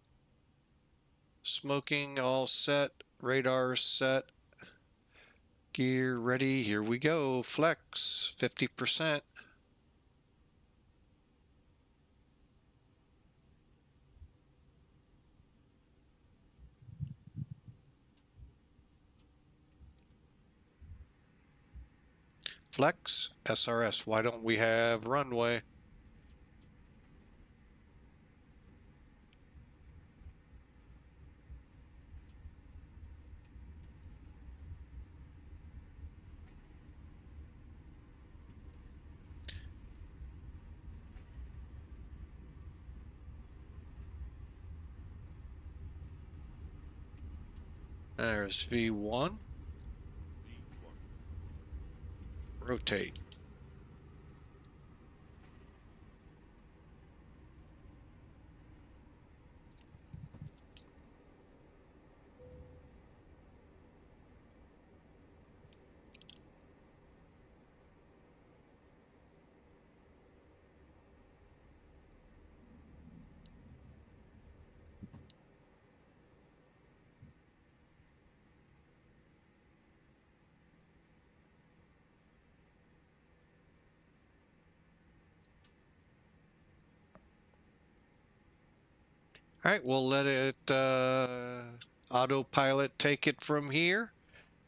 Smoking all set. Radar set. Gear ready. Here we go. Flex 50%. Flex SRS. Why don't we have runway? There's V1. Rotate. All right, we'll let it autopilot take it from here.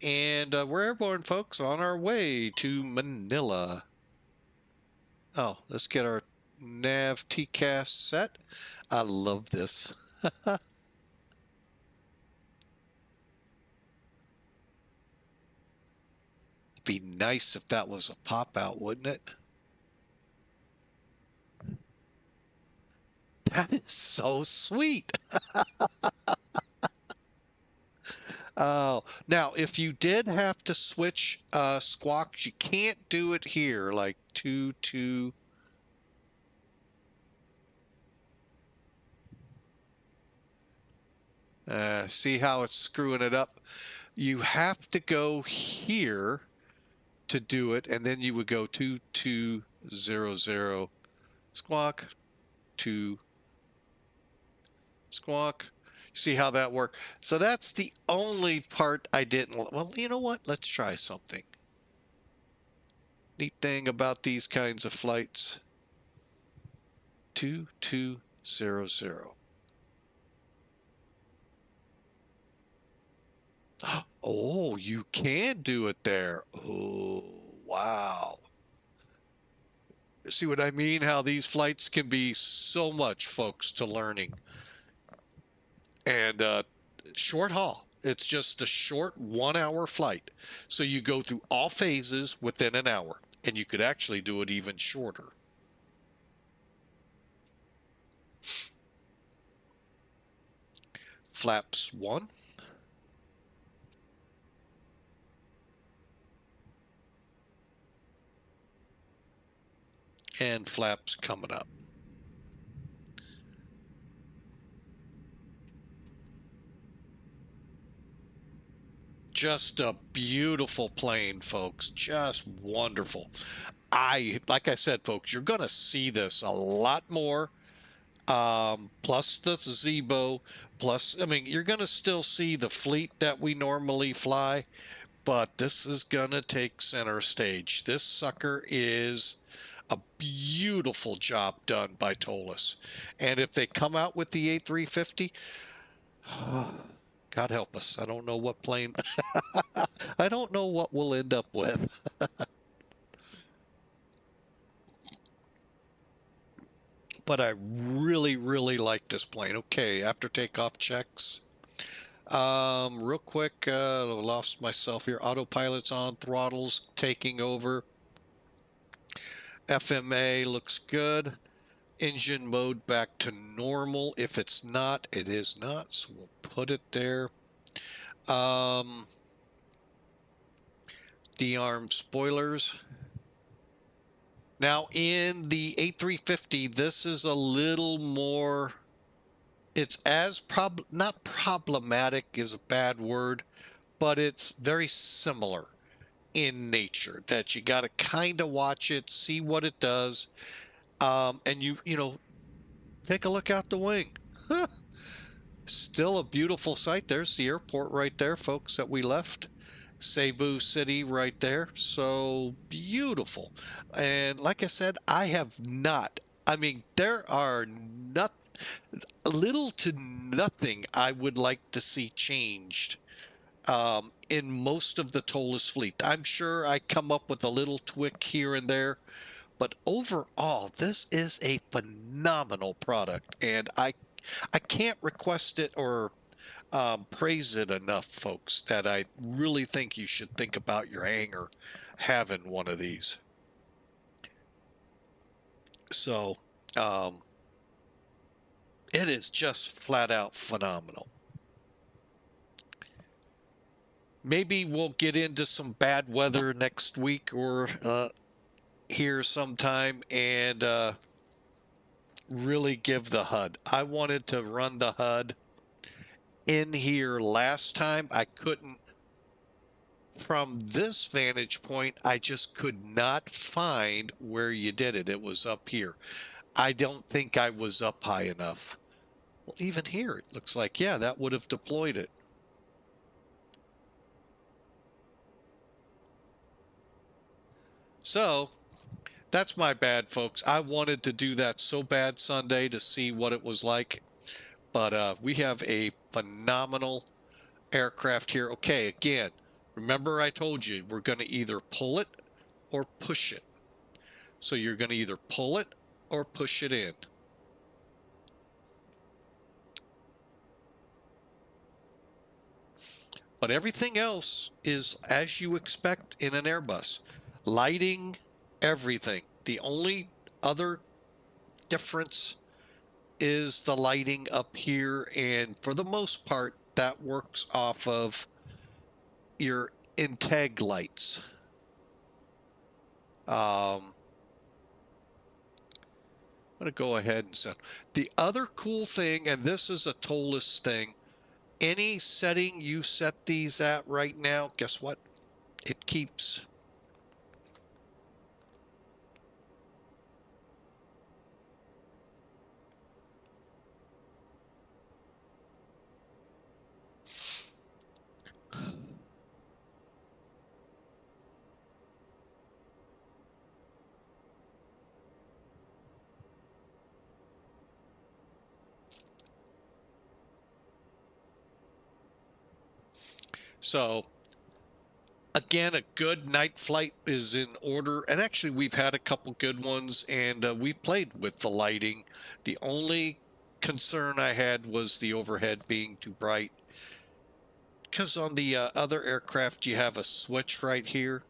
And we're airborne, folks, on our way to Manila. Oh, let's get our nav TCAS set. I love this. Be nice if that was a pop out, wouldn't it? That is so sweet. Oh, now if you did have to switch squawks, you can't do it here, like 2. See how it's screwing it up? You have to go here to do it, and then you would go 2200 squawk 2 Squawk. See how that worked? So that's the only part I didn't. Well, you know what? Let's try something. Neat thing about these kinds of flights. 2200. Oh, you can do it there. Oh, wow. See what I mean? How these flights can be so much, folks, to learning. And short haul. It's just a short 1 hour flight. So you go through all phases within an hour. And you could actually do it even shorter. Flaps 1. And flaps coming up. Just a beautiful plane, folks. Just wonderful. Like I said, folks, you're going to see this a lot more. Plus the Zebo, plus, I mean, you're going to still see the fleet that we normally fly, but this is going to take center stage. This sucker is a beautiful job done by ToLiss. And if they come out with the A350, God help us. I don't know what plane, I don't know what we'll end up with. But I really, really like this plane. Okay, after takeoff checks. Real quick, lost myself here. Autopilot's on, throttles taking over. FMA looks good. Engine mode back to normal. If it's not, it is not. So we'll put it there. De-arm spoilers. Now in the A350, this is a little more, it's as not problematic is a bad word, but it's very similar in nature that you got to kind of watch it, see what it does. And you know, take a look out the wing. Still a beautiful sight. There's the airport right there, folks, that we left. Cebu City right there. So beautiful. And like I said, I have not, I mean, there are not little to nothing I would like to see changed in most of the ToLiss fleet. I'm sure I come up with a little tweak here and there, but overall, this is a phenomenal product, and I can't request it or praise it enough, folks, that I really think you should think about your hangar having one of these. So it is just flat out phenomenal. Maybe we'll get into some bad weather next week or here sometime and really give the HUD. I wanted to run the HUD in here last time. I couldn't. From this vantage point, I just could not find where you did it. It was up here. I don't think I was up high enough. Well, even here, it looks like, yeah, that would have deployed it. So that's my bad, folks. I wanted to do that so bad Sunday to see what it was like. But we have a phenomenal aircraft here. Okay, again, remember I told you we're going to either pull it or push it. So you're going to either pull it or push it in. But everything else is as you expect in an Airbus. Lighting, everything. The only other difference is the lighting up here, and for the most part, that works off of your Int'l lights. I'm going to go ahead and set. The other cool thing, and this is a ToLiss thing, any setting you set these at right now, guess what? It keeps. So again, a good night flight is in order. And actually, we've had a couple good ones, and we've played with the lighting. The only concern I had was the overhead being too bright. Because on the other aircraft, you have a switch right here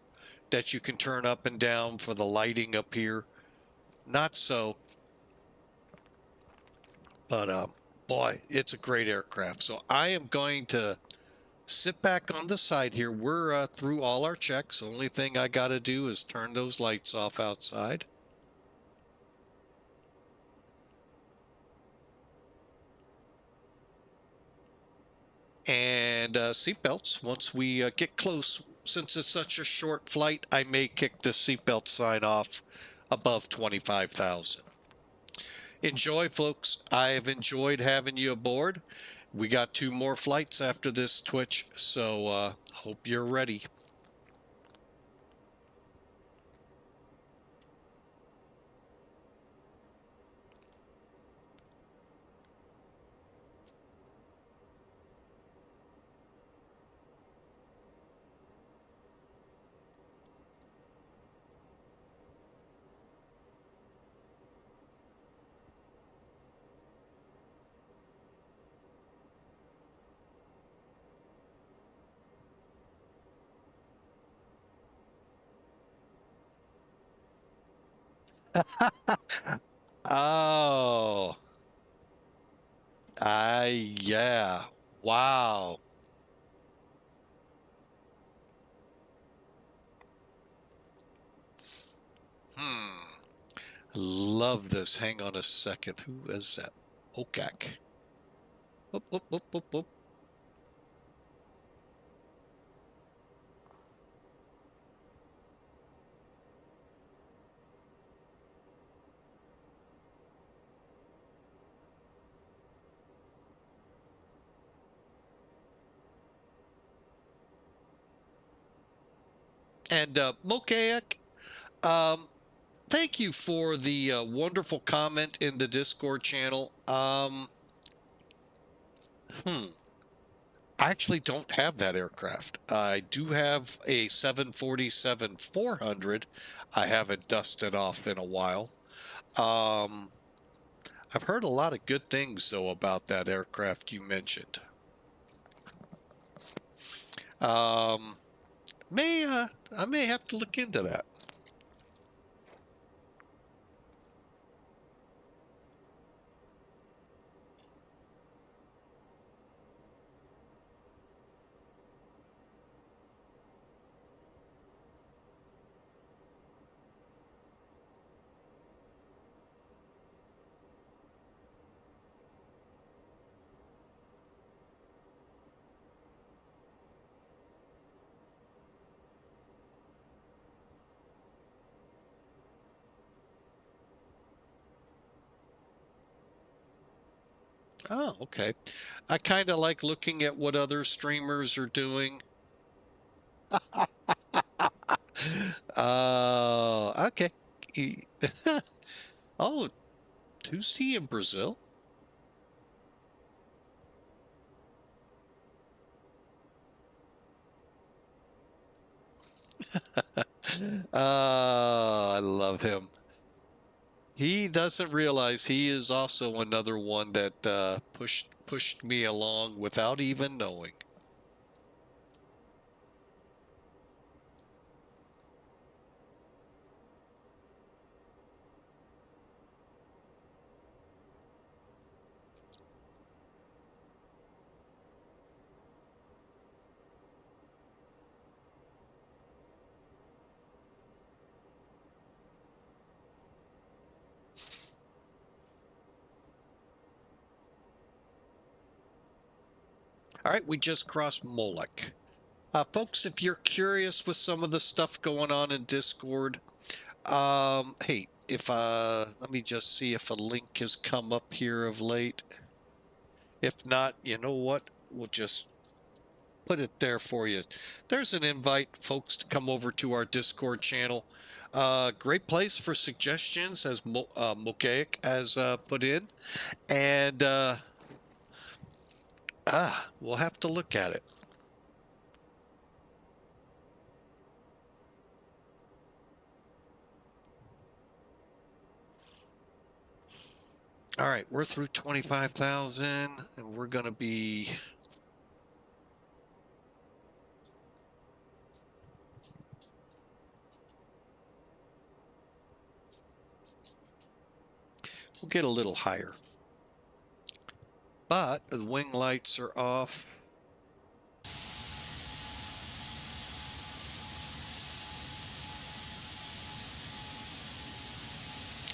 that you can turn up and down for the lighting up here. Not so. But boy, it's a great aircraft. So I am going to sit back on the side here. We're through all our checks. Only thing I got to do is turn those lights off outside. And seatbelts. Once we get close, since it's such a short flight, I may kick the seatbelt sign off above 25,000. Enjoy, folks. I have enjoyed having you aboard. We got 2 more flights after this Twitch, so hope you're ready. Oh, yeah. Wow. Love this. Hang on a second. Who is that? Okak. Whoop, whoop, whoop, whoop, whoop. And Mosaic, thank you for the wonderful comment in the Discord channel. I actually don't have that aircraft. I do have a 747-400. I haven't dusted off in a while. I've heard a lot of good things, though, about that aircraft you mentioned. I may have to look into that. Oh, okay. I kind of like looking at what other streamers are doing. Okay. Oh, Tuesday in Brazil? I love him. He doesn't realize he is also another one that pushed me along without even knowing. All right, we just crossed MOLOC. Folks, if you're curious with some of the stuff going on in Discord, hey, if let me just see if a link has come up here of late. If not, you know what? We'll just put it there for you. There's an invite, folks, to come over to our Discord channel. Great place for suggestions, as Mosaic has put in. And we'll have to look at it. All right, we're through 25,000 and we're going to be we'll get a little higher. But the wing lights are off.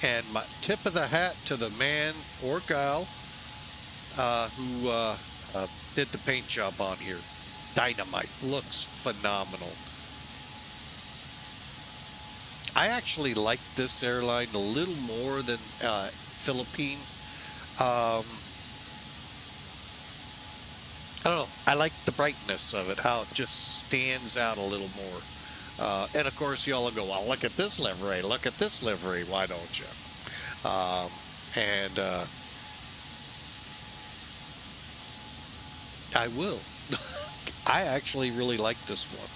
And my tip of the hat to the man or gal who did the paint job on here. Dynamite. Looks phenomenal. I actually like this airline a little more than Philippine. I don't know. I like the brightness of it, how it just stands out a little more. And of course, y'all will go, well, look at this livery. Look at this livery. Why don't you? And I will. I actually really like this one.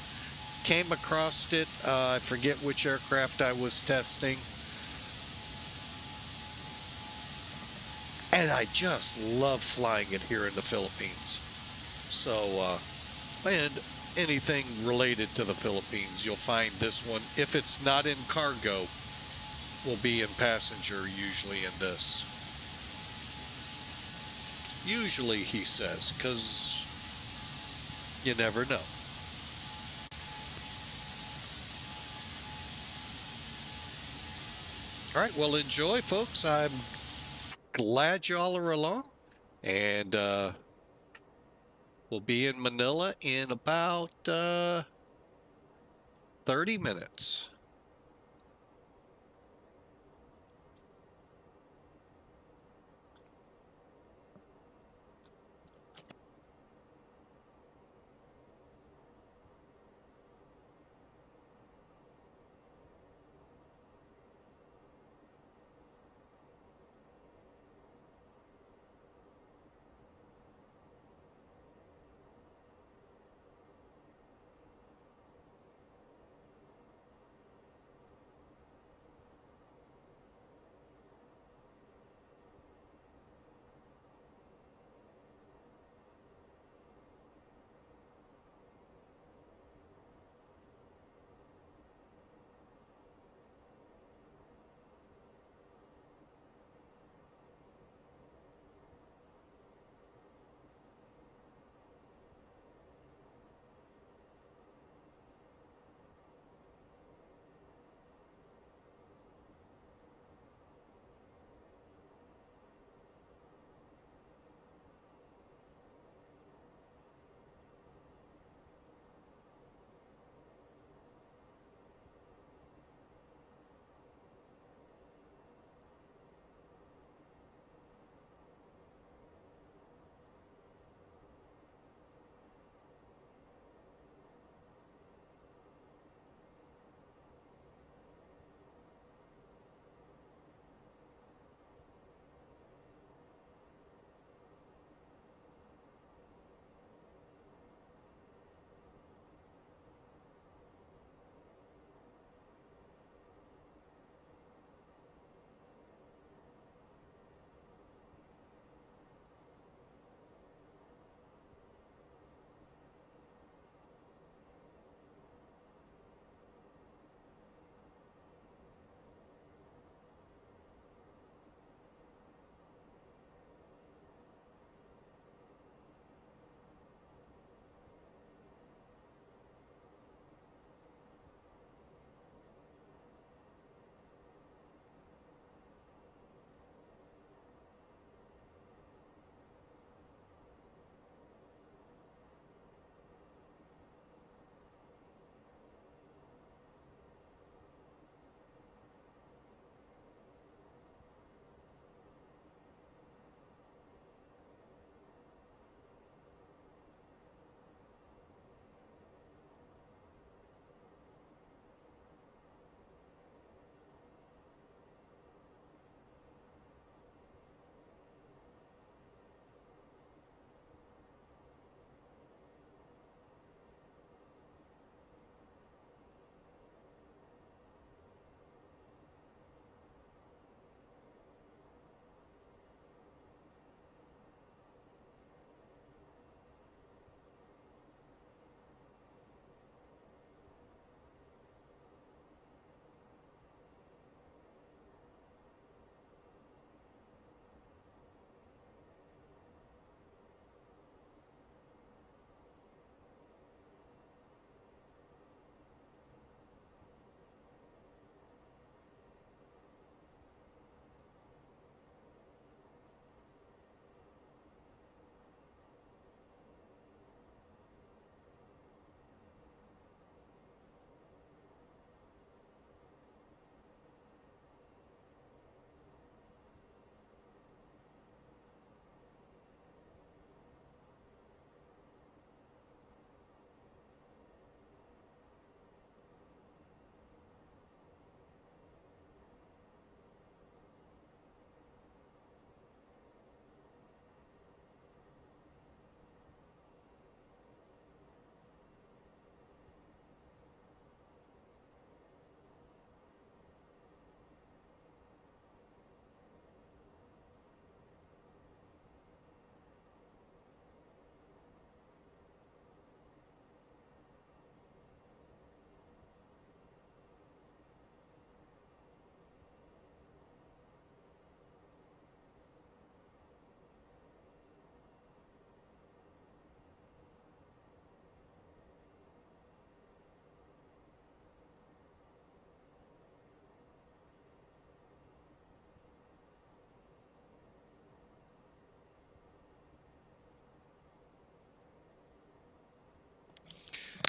Came across it. I forget which aircraft I was testing. And I just love flying it here in the Philippines. So, and anything related to the Philippines, you'll find this one. If it's not in cargo, will be in passenger, usually in this. Usually, he says, because you never know. All right, well, enjoy, folks. I'm glad y'all are along. And we'll be in Manila in about 30 minutes.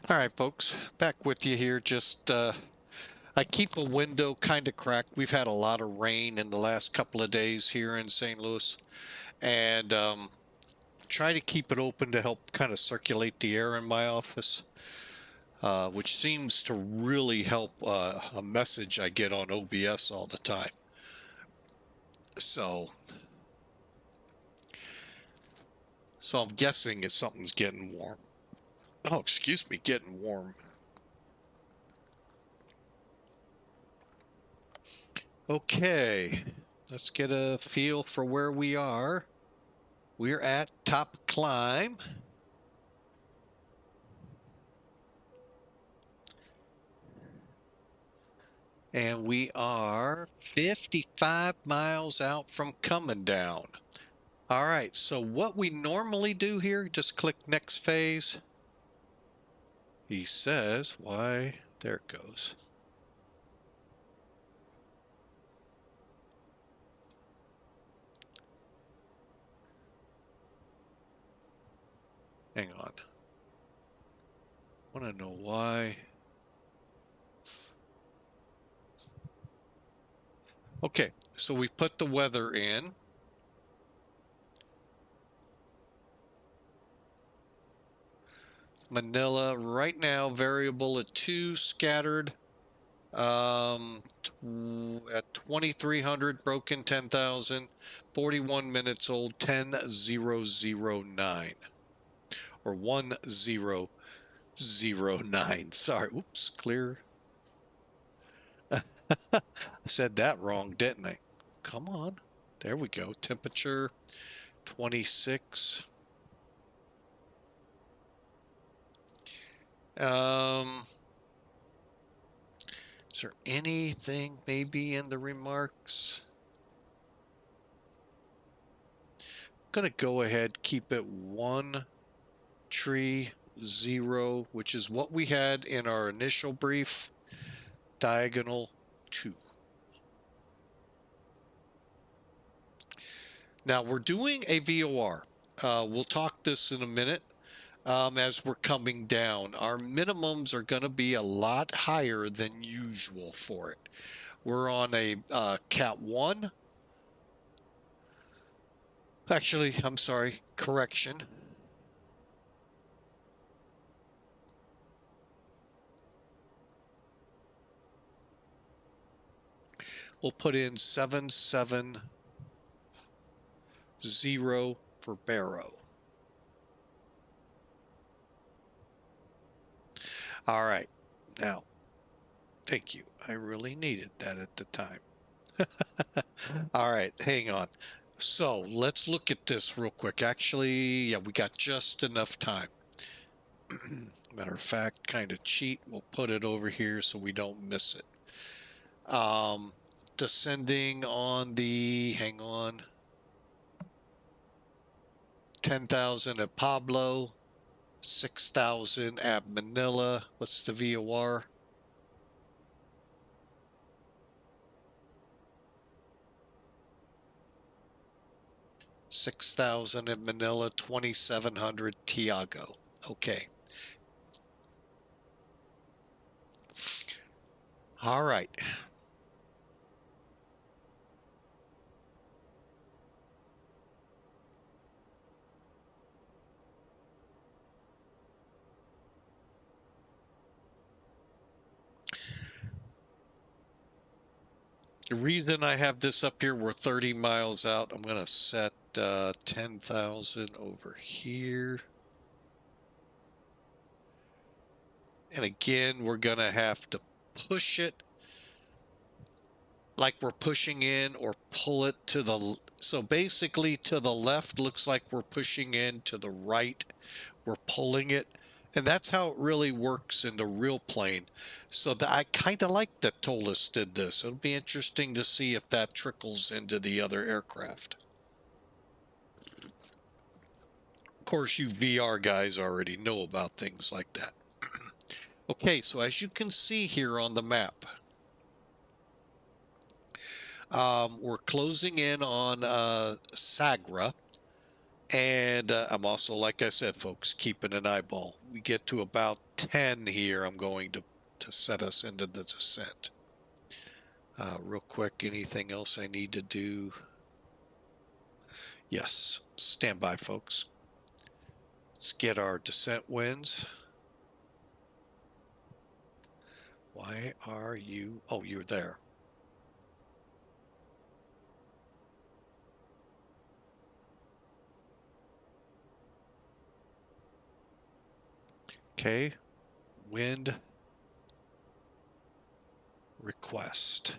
All right, folks, back with you here. Just I keep a window kind of cracked. We've had a lot of rain in the last couple of days here in St. Louis, and try to keep it open to help kind of circulate the air in my office, which seems to really help a message I get on OBS all the time. So I'm guessing if something's getting warm. Oh, excuse me, getting warm. Okay, let's get a feel for where we are. We're at top climb. And we are 55 miles out from coming down. All right, so what we normally do here, just click next phase. He says, why, there it goes. Hang on. I want to know why. Okay, so we put the weather in. Manila right now variable at 2, scattered at 2300, broken 10,000, 41 minutes old, 10,009 or 1009. Sorry, oops, clear. I said that wrong, didn't I? Come on, there we go. Temperature 26. Is there anything maybe in the remarks? I'm gonna go ahead, keep it 130, which is what we had in our initial brief. Diagonal 2. Now we're doing a VOR. We'll talk this in a minute. As we're coming down, our minimums are going to be a lot higher than usual for it. We're on a Cat 1. Actually, I'm sorry, correction. We'll put in 770 for Barrow. All right, now, thank you. I really needed that at the time. All right, hang on. So let's look at this real quick. Actually, yeah, we got just enough time. Matter of fact, kind of cheat. We'll put it over here so we don't miss it. Descending on the, hang on, 10,000 at Pablo, 6,000 at Manila. What's the VOR? $6,000 at Manila, 2,700 Tiago. Okay. All right. The reason I have this up here, we're 30 miles out. I'm going to set 10,000 over here. And again, we're going to have to push it like we're pushing in, or pull it to the, so basically to the left looks like we're pushing in, to the right we're pulling it. And that's how it really works in the real plane. So I kind of like that ToLiss did this. It'll be interesting to see if that trickles into the other aircraft. Of course, you VR guys already know about things like that. Okay, so as you can see here on the map, we're closing in on Sagra. And I'm also, like I said, folks, keeping an eyeball. We get to about 10 here, I'm going to set us into the descent. Real quick, anything else I need to do? Yes, stand by, folks. Let's get our descent winds. Why are you? Oh, you're there. Okay, wind request.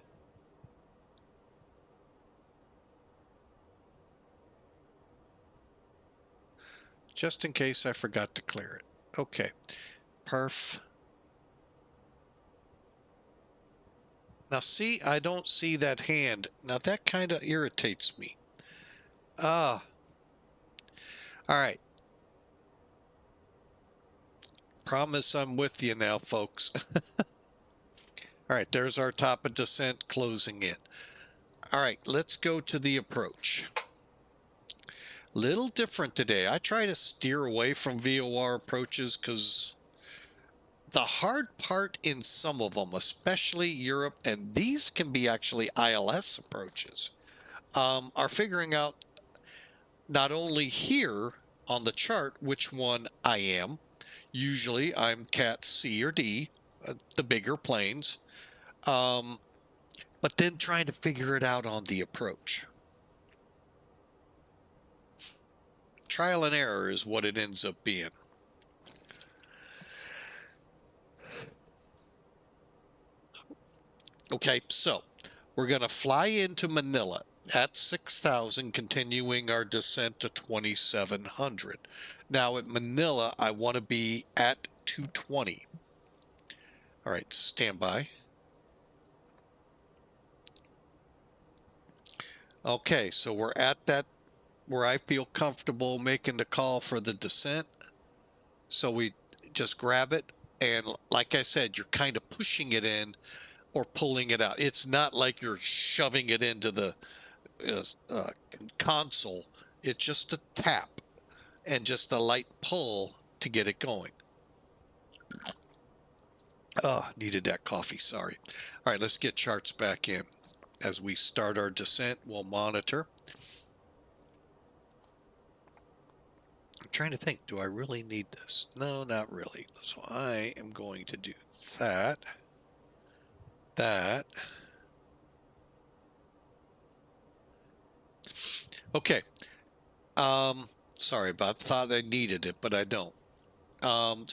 Just in case I forgot to clear it. Okay, perf. Now see, I don't see that hand. Now that kind of irritates me. All right. Promise I'm with you now, folks. All right, there's our top of descent closing in. All right, let's go to the approach. Little different today. I try to steer away from VOR approaches because the hard part in some of them, especially Europe, and these can be actually ILS approaches, are figuring out not only here on the chart which one I am. Usually I'm Cat C or D, the bigger planes, but then trying to figure it out on the approach. Trial and error is what it ends up being. Okay, so we're going to fly into Manila at 6,000, continuing our descent to 2,700. Now at Manila, I want to be at 220. All right, stand by. Okay, so we're at that where I feel comfortable making the call for the descent. So we just grab it, and like I said, you're kind of pushing it in or pulling it out. It's not like you're shoving it into the console. It's just a tap and just a light pull to get it going. Oh, needed that coffee, sorry. All right, let's get charts back in. As we start our descent, we'll monitor. I'm trying to think, do I really need this? No, not really. So I am going to do that. Okay. Sorry about thought I needed it, but I don't.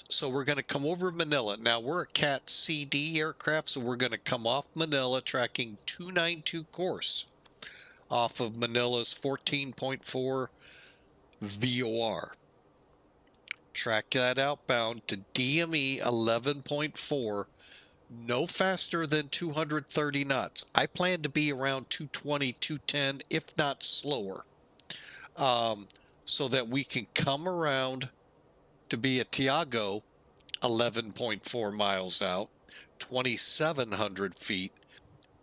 So we're going to come over Manila. Now we're a Cat CD aircraft, so we're going to come off Manila tracking 292 course off of Manila's 14.4 VOR. Track that outbound to DME 11.4, no faster than 230 knots. I plan to be around 220, 210, if not slower, so that we can come around to be at Tiago 11.4 miles out, 2,700 feet,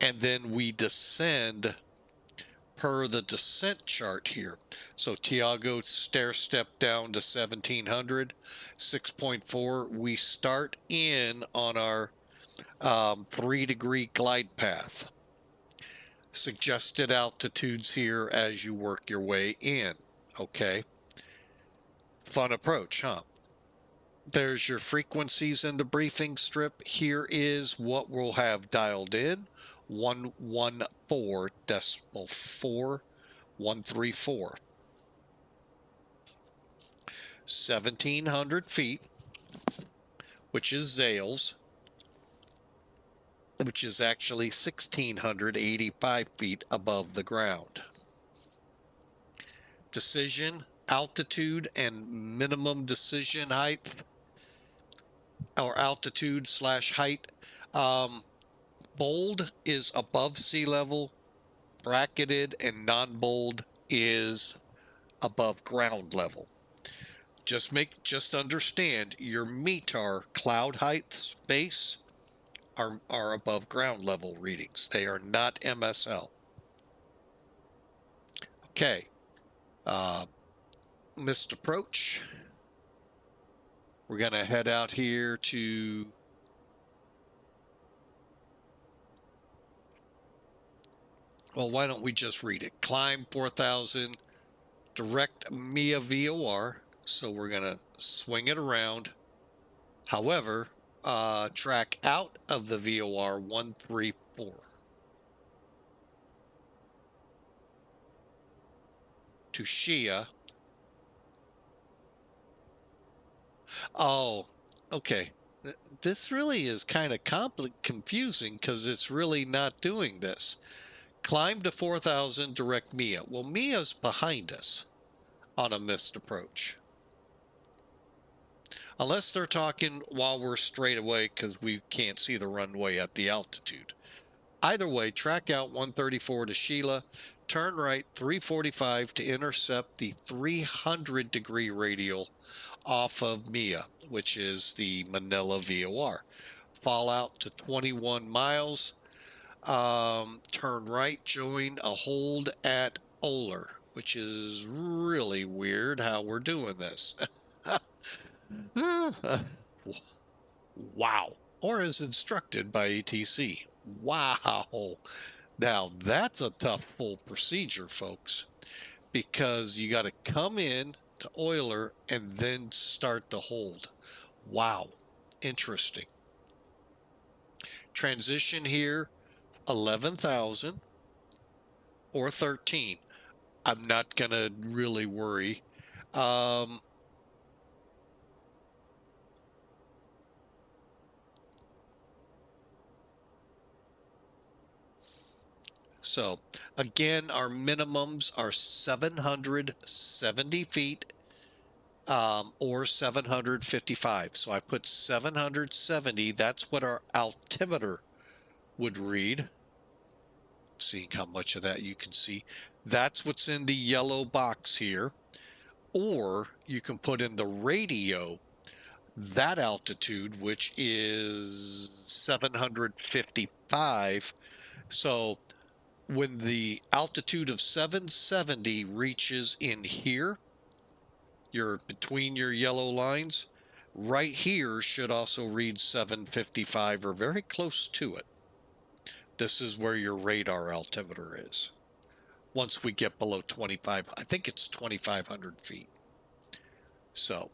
and then we descend per the descent chart here. So Tiago stair step down to 1,700, 6.4. We start in on our 3-degree glide path. Suggested altitudes here as you work your way in. Okay. Fun approach, huh? There's your frequencies in the briefing strip. Here is what we'll have dialed in. 114.4134. 1,700 feet, which is Zales, which is actually 1,685 feet above the ground. Decision, altitude, and minimum decision height, or altitude / height. Bold is above sea level, bracketed and non-bold is above ground level. Just understand your METAR cloud heights base are above ground level readings. They are not MSL. Okay. missed approach. We're going to head out here to well, why don't we just read it? Climb 4,000, direct MIA VOR. So we're going to swing it around. However, track out of the VOR 134 to Shia. Oh, okay. This really is kind of confusing because it's really not doing this. Climb to 4,000, direct MIA. Well, MIA's behind us on a missed approach. Unless they're talking while we're straight away because we can't see the runway at the altitude. Either way, track out 134 to Sheila, turn right 345 to intercept the 300-degree radial off of MIA, which is the Manila VOR. Fall out to 21 miles, turn right, join a hold at Oler, which is really weird how we're doing this. Wow. Or as instructed by ATC. Wow. Now that's a tough full procedure, folks, because you got to come in to Euler and then start the hold. Wow. Interesting. Transition here, 11,000 or 13. I'm not going to really worry. So again, our minimums are 770 feet or 755. So I put 770. That's what our altimeter would read. Seeing how much of that you can see. That's what's in the yellow box here. Or you can put in the radio that altitude, which is 755. So when the altitude of 770 reaches in here, you're between your yellow lines, right here should also read 755 or very close to it. This is where your radar altimeter is. Once we get below 25, I think it's 2,500 feet. So,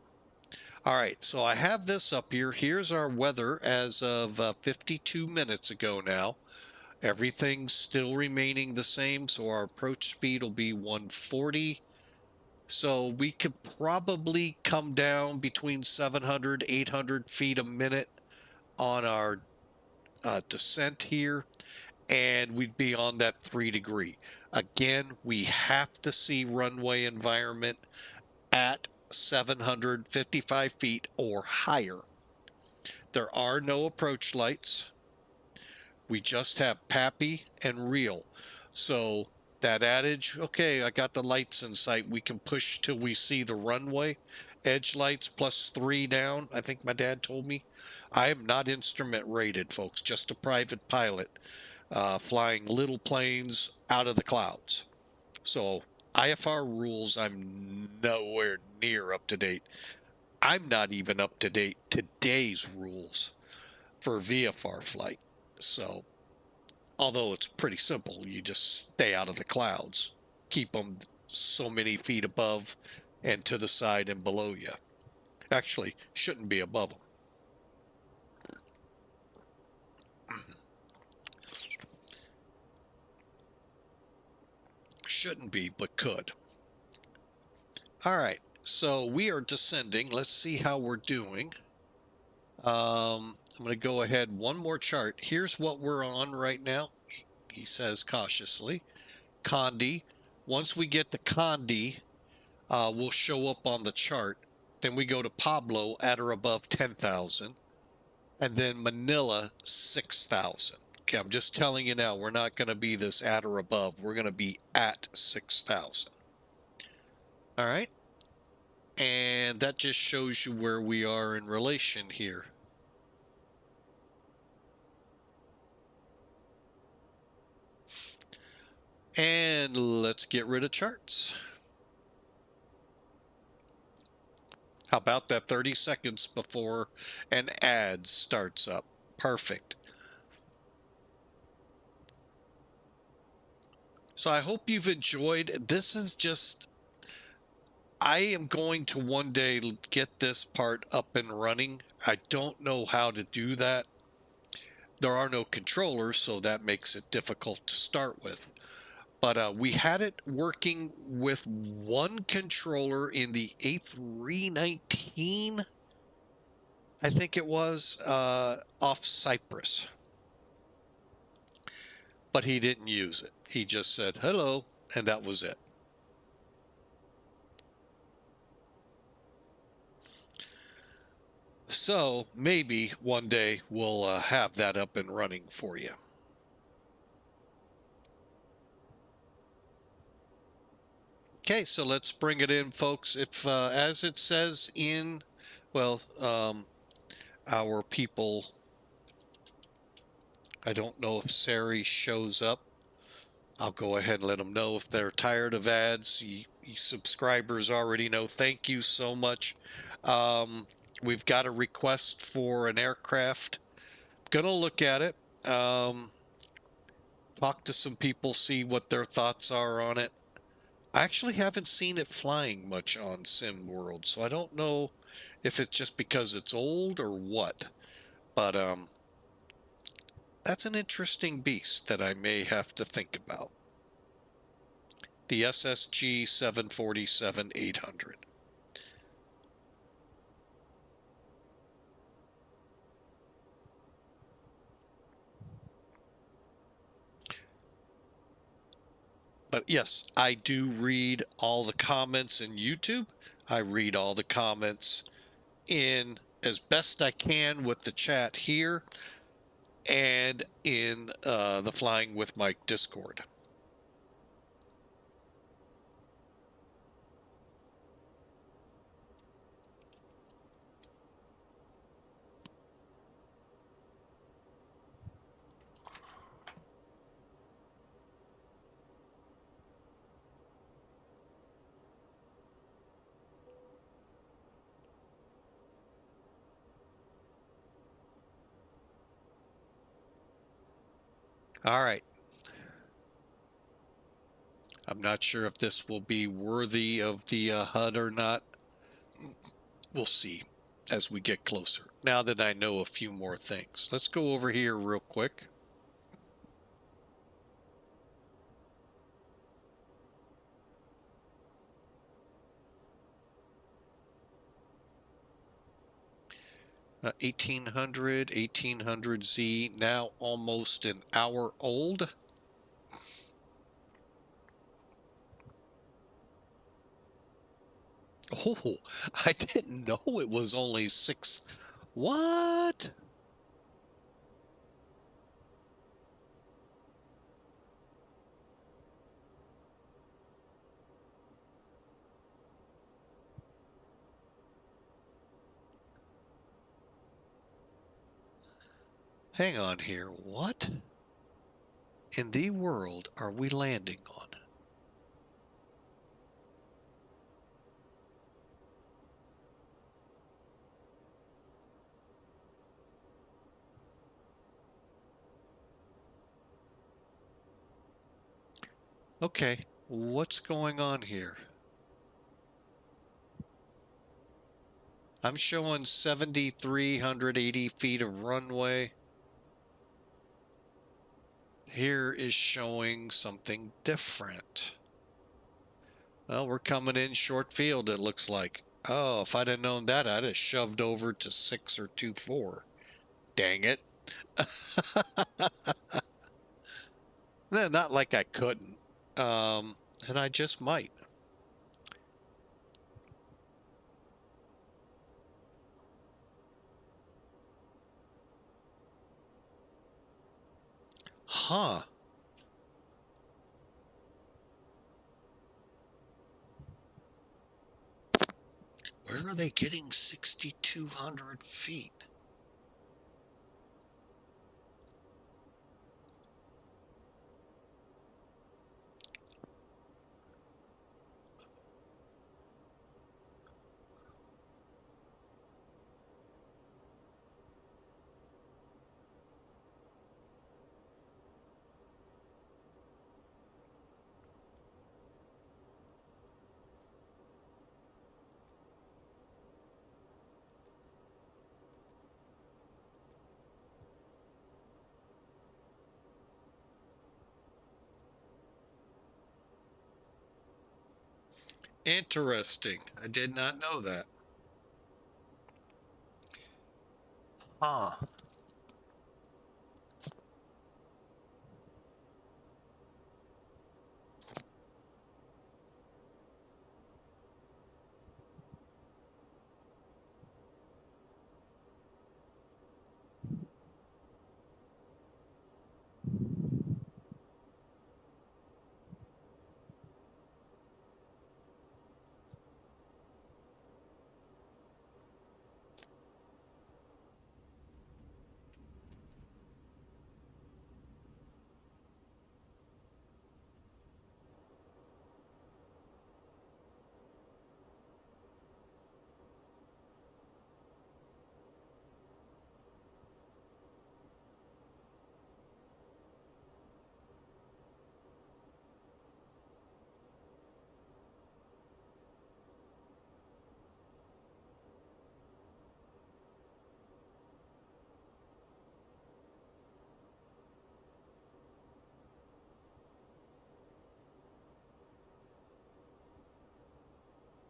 all right, so I have this up here. Here's our weather as of 52 minutes ago now. Everything's still remaining the same, so our approach speed will be 140. So we could probably come down between 700, 800 feet a minute on our descent here, and we'd be on that 3-degree. Again, we have to see runway environment at 755 feet or higher. There are no approach lights. We just have PAPI and real. So that adage, okay, I got the lights in sight. We can push till we see the runway. Edge lights +3 down. I think my dad told me. I am not instrument rated, folks. Just a private pilot flying little planes out of the clouds. So IFR rules, I'm nowhere near up to date. I'm not even up to date today's rules for VFR flight. So, although it's pretty simple, you just stay out of the clouds, keep them so many feet above and to the side and below you. Actually, shouldn't be above them. Shouldn't be, but could. All right, so we are descending. Let's see how we're doing. I'm going to go ahead one more chart. Here's what we're on right now. He says cautiously. CONDE. Once we get to CONDE, we'll show up on the chart. Then we go to Pablo at or above 10,000. And then Manila, 6,000. Okay, I'm just telling you now, we're not going to be this at or above. We're going to be at 6,000. All right. And that just shows you where we are in relation here. And let's get rid of charts. How about that 30 seconds before an ad starts up? Perfect. So I hope you've enjoyed. This is just, I am going to one day get this part up and running. I don't know how to do that. There are no controllers, so that makes it difficult to start with. But we had it working with one controller in the A319, I think it was, off Cyprus. But he didn't use it. He just said, hello, and that was it. So maybe one day we'll have that up and running for you. Okay, so let's bring it in, folks. If, as it says in, well, our people, I don't know if Sari shows up. I'll go ahead and let them know if they're tired of ads. You subscribers already know. Thank you so much. We've got a request for an aircraft. Gonna look at it. Talk to some people, see what their thoughts are on it. I actually haven't seen it flying much on Sim World, so I don't know if it's just because it's old or what. But that's an interesting beast that I may have to think about. The SSG 747-800. But yes, I do read all the comments in YouTube. I read all the comments in as best I can with the chat here and in the Flying with Mike Discord. All right. I'm not sure if this will be worthy of the HUD or not. We'll see as we get closer. Now that I know a few more things. Let's go over here real quick. 1800Z, now almost an hour old. Oh, I didn't know it was only 6. What? Hang on here. What in the world are we landing on? Okay, what's going on here? I'm showing 7,380 feet of runway. Here is showing something different. Well, we're coming in short field, it looks like. Oh, if I'd have known that, I'd have shoved over to 6 or 2-4. Dang it. Not like I couldn't. And I just might. Huh. Where are they getting 6,200 feet? Interesting. I did not know that. Huh.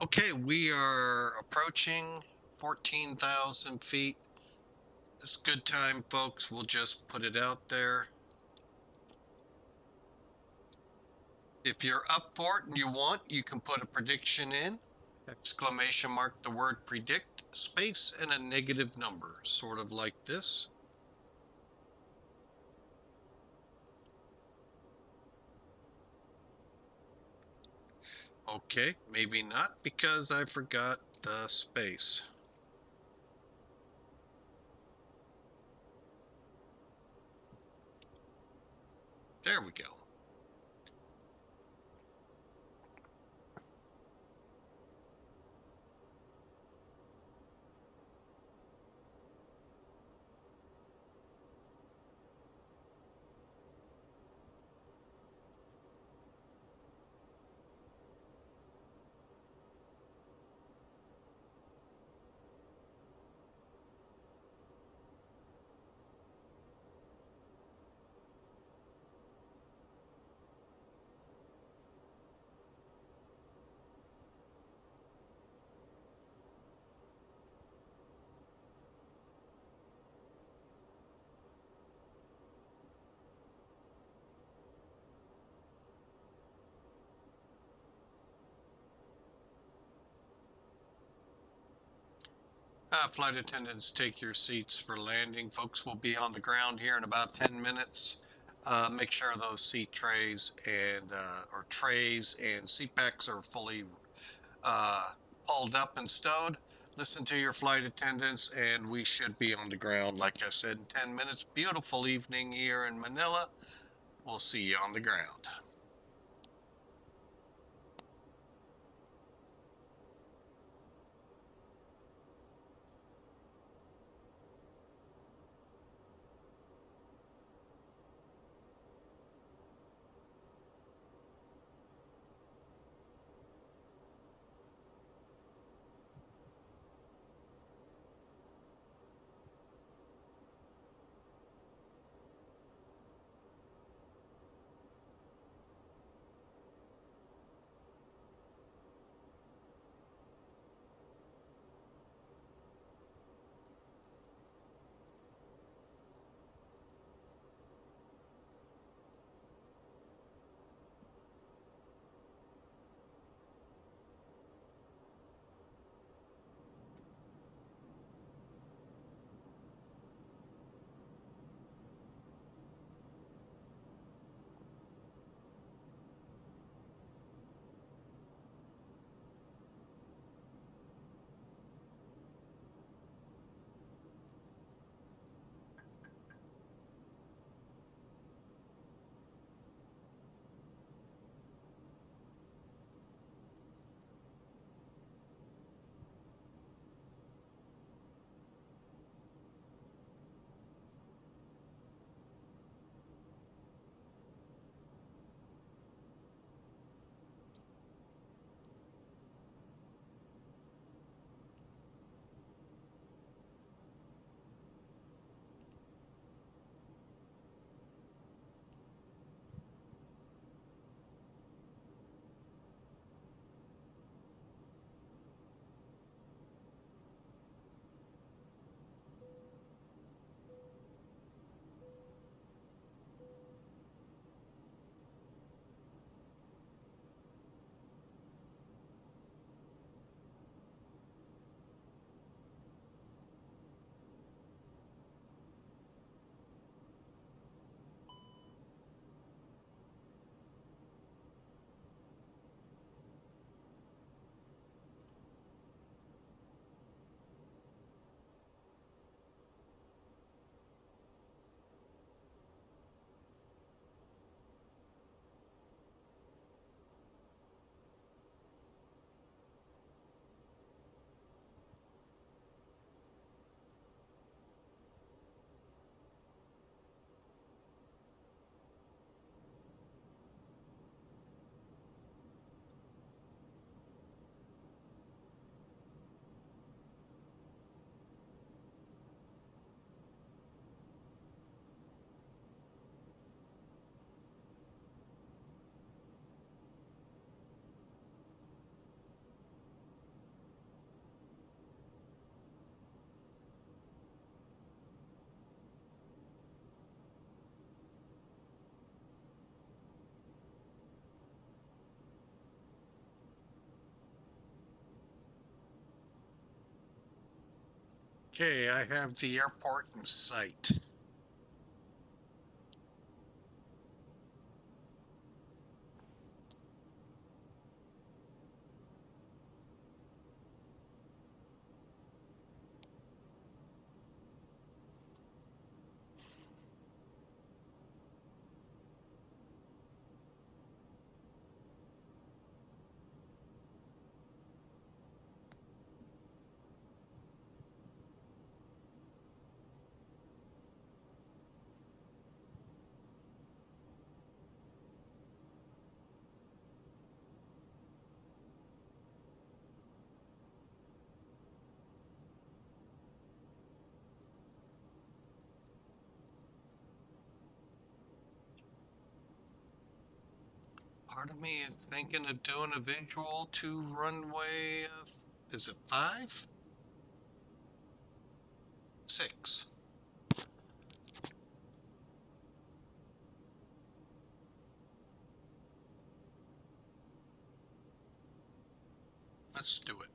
Okay, we are approaching 14,000 feet. It's good time, folks. We'll just put it out there. If you're up for it and you want, you can put a prediction in. Exclamation mark the word predict, space, and a negative number, sort of like this. Okay, maybe not because I forgot the space. There we go. Flight attendants, take your seats for landing. Folks will be on the ground here in about 10 minutes. Make sure those seat trays and or trays and seat backs are fully pulled up and stowed. Listen to your flight attendants, and we should be on the ground, like I said, in 10 minutes. Beautiful evening here in Manila. We'll see you on the ground. Okay, I have the airport in sight. Part of me is thinking of doing a visual to runway, is it 5? 6. Let's do it.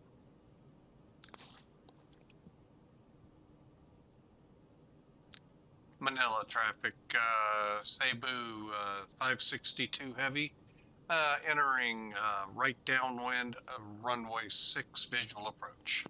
Manila traffic, Cebu, 562 heavy, entering right downwind of runway 6 visual approach.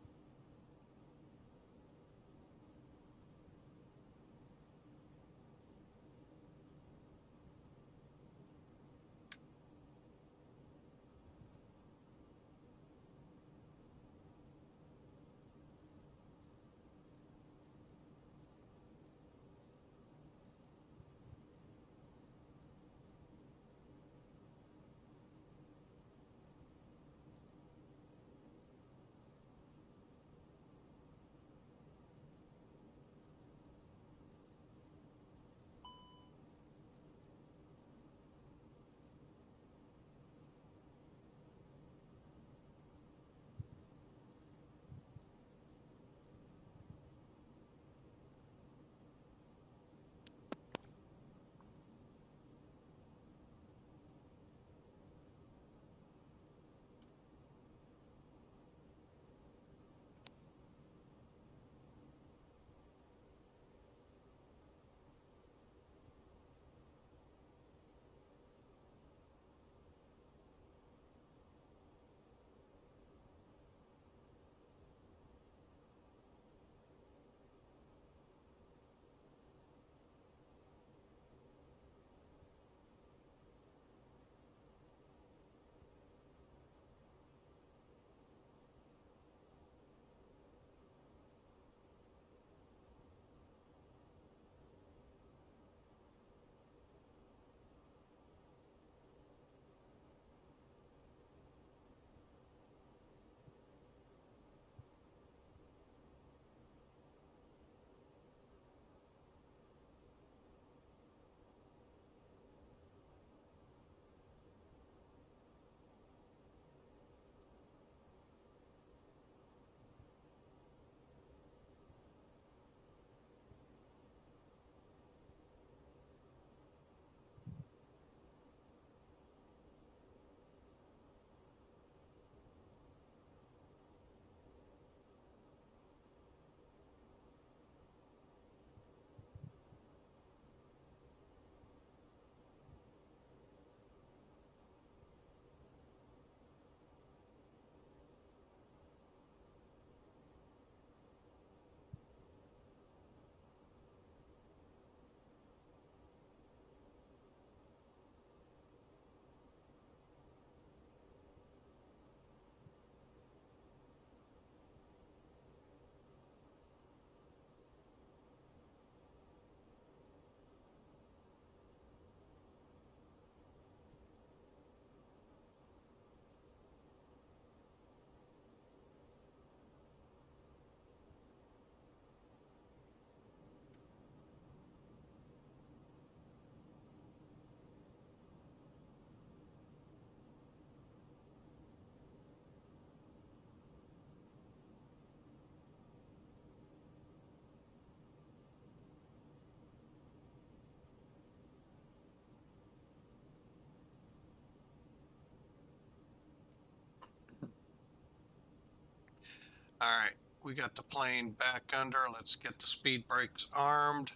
All right. we got the plane back under. Let's get the speed brakes armed.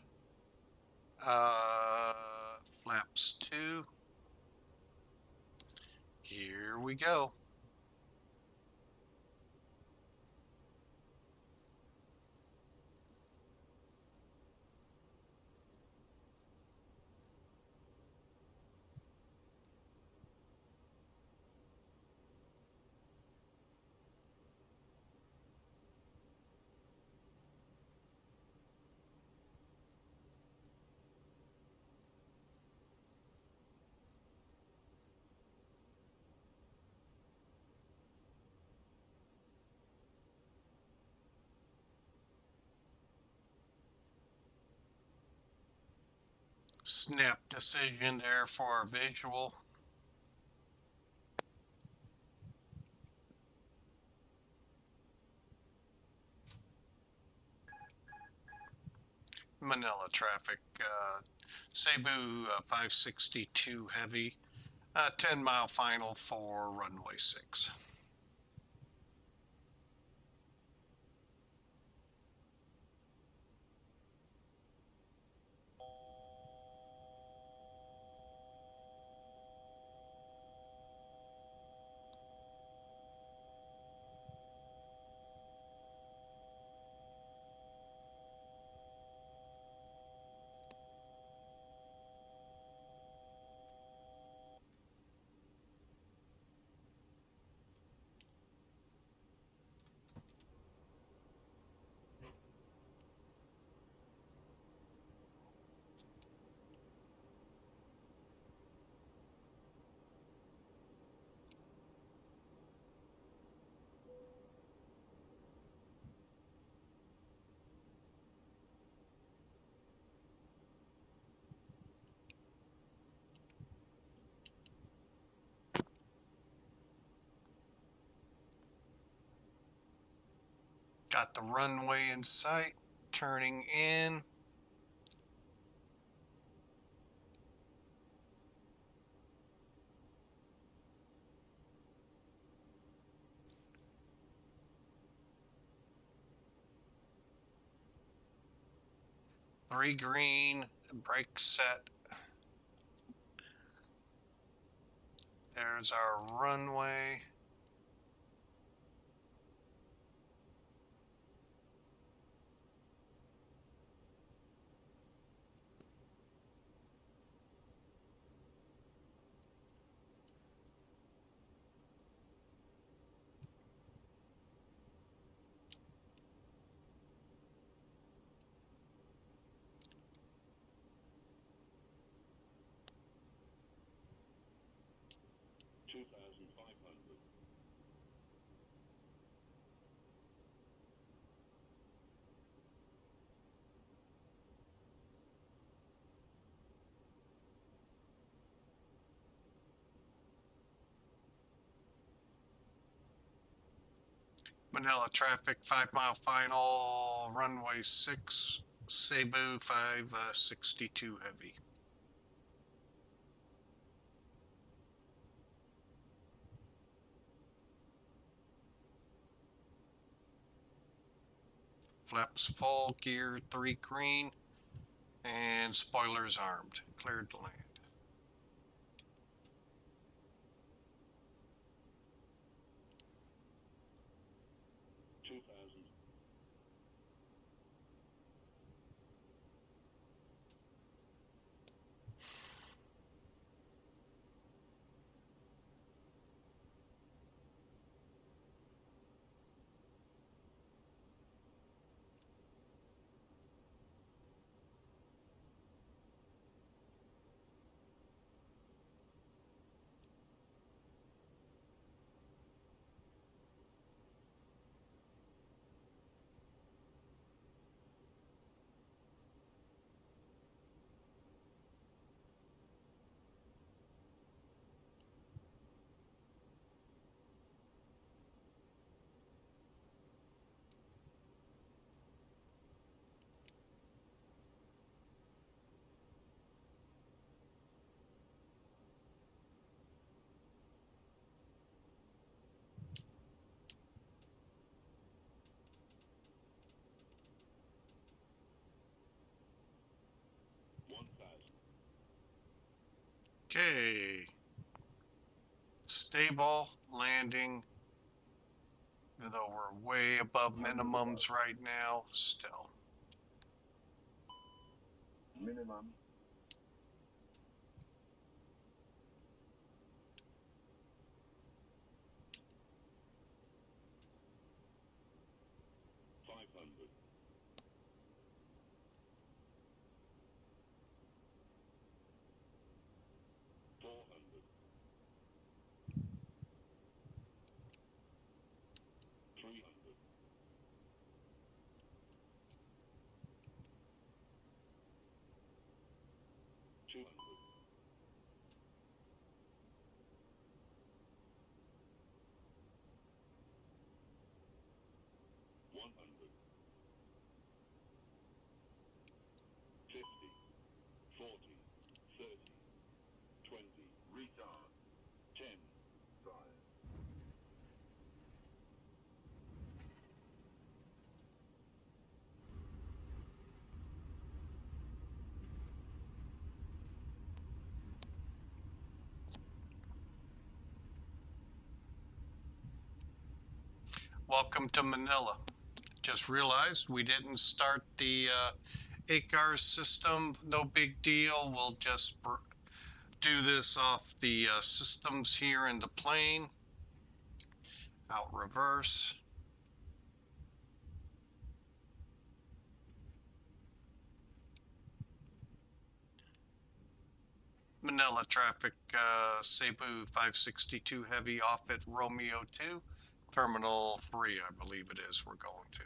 Flaps 2. Here we go. Snap decision there for our visual. Manila traffic, Cebu 562 heavy, 10-mile final for runway 6. Got the runway in sight, turning in. Three green, brake set. There's our runway. Manila traffic, 5-mile final, runway 6, Cebu 562 heavy. Flaps full, gear 3 green, and spoilers armed. Cleared to land. Okay. Stable landing. Even though we're way above minimums right now, still. Minimum. Welcome to Manila. Just realized we didn't start the ACAR system. No big deal. We'll just do this off the systems here in the plane. Out reverse. Manila traffic, Cebu 562 heavy off at Romeo 2. Terminal 3, I believe it is, we're going to.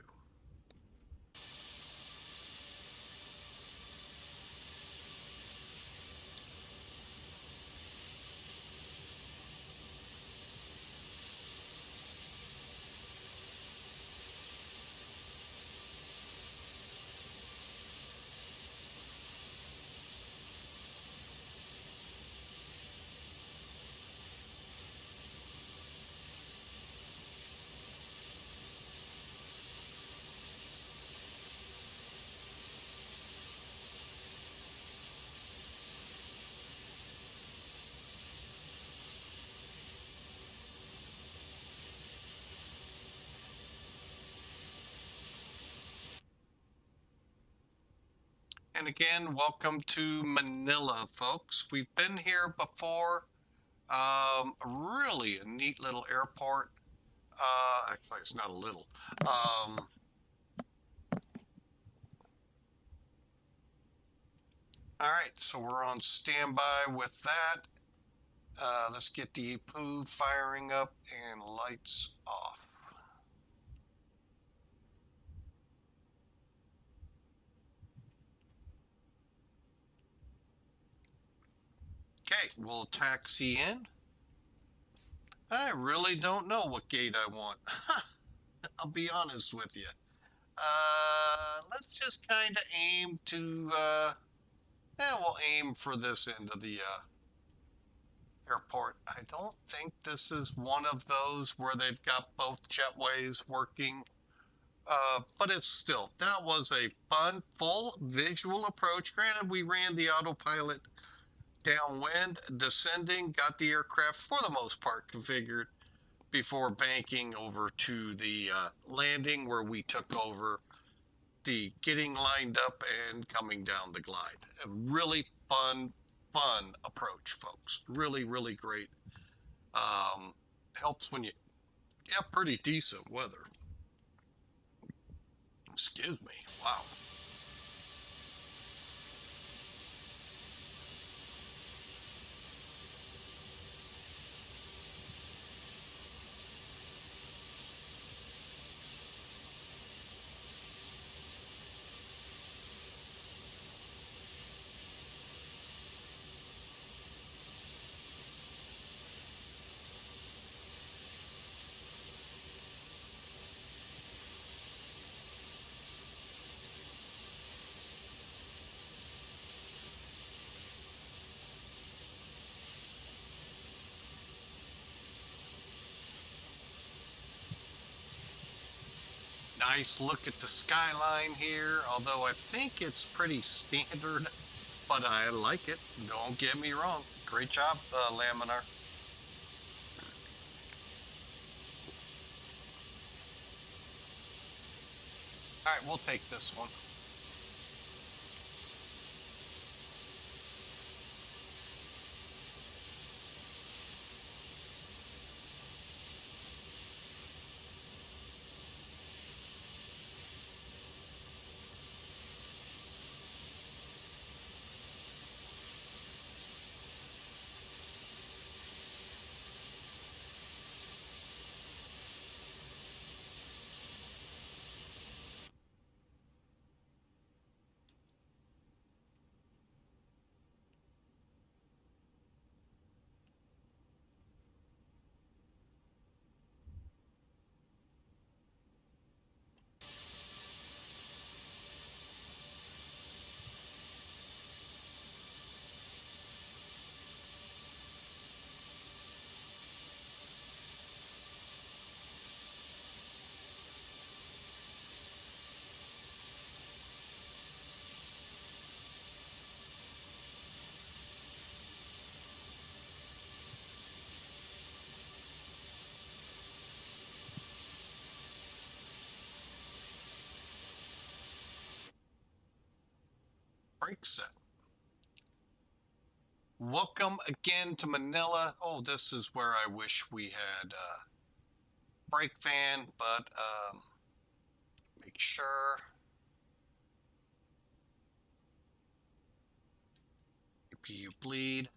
And again, welcome to Manila, folks. We've been here before. Really a neat little airport. Actually, it's not a little. All right, so we're on standby with that. Let's get the poo firing up and lights off. Okay, we'll taxi in. I really don't know what gate I want. I'll be honest with you. Let's just kind of aim to, we'll aim for this end of the airport. I don't think this is one of those where they've got both jetways working. But it's still, that was a fun, full visual approach. Granted, we ran the autopilot downwind, descending, got the aircraft for the most part configured before banking over to the landing where we took over the getting lined up and coming down the glide. A really fun approach, folks. Really, really great. Helps when you have pretty decent weather. Excuse me. Wow. Nice look at the skyline here, although I think it's pretty standard but I like it. Don't get me wrong. Great job, Laminar. All right, we'll take this one. Brake set. Welcome again to Manila. Oh, this is where I wish we had brake fan, but make sure. APU bleed.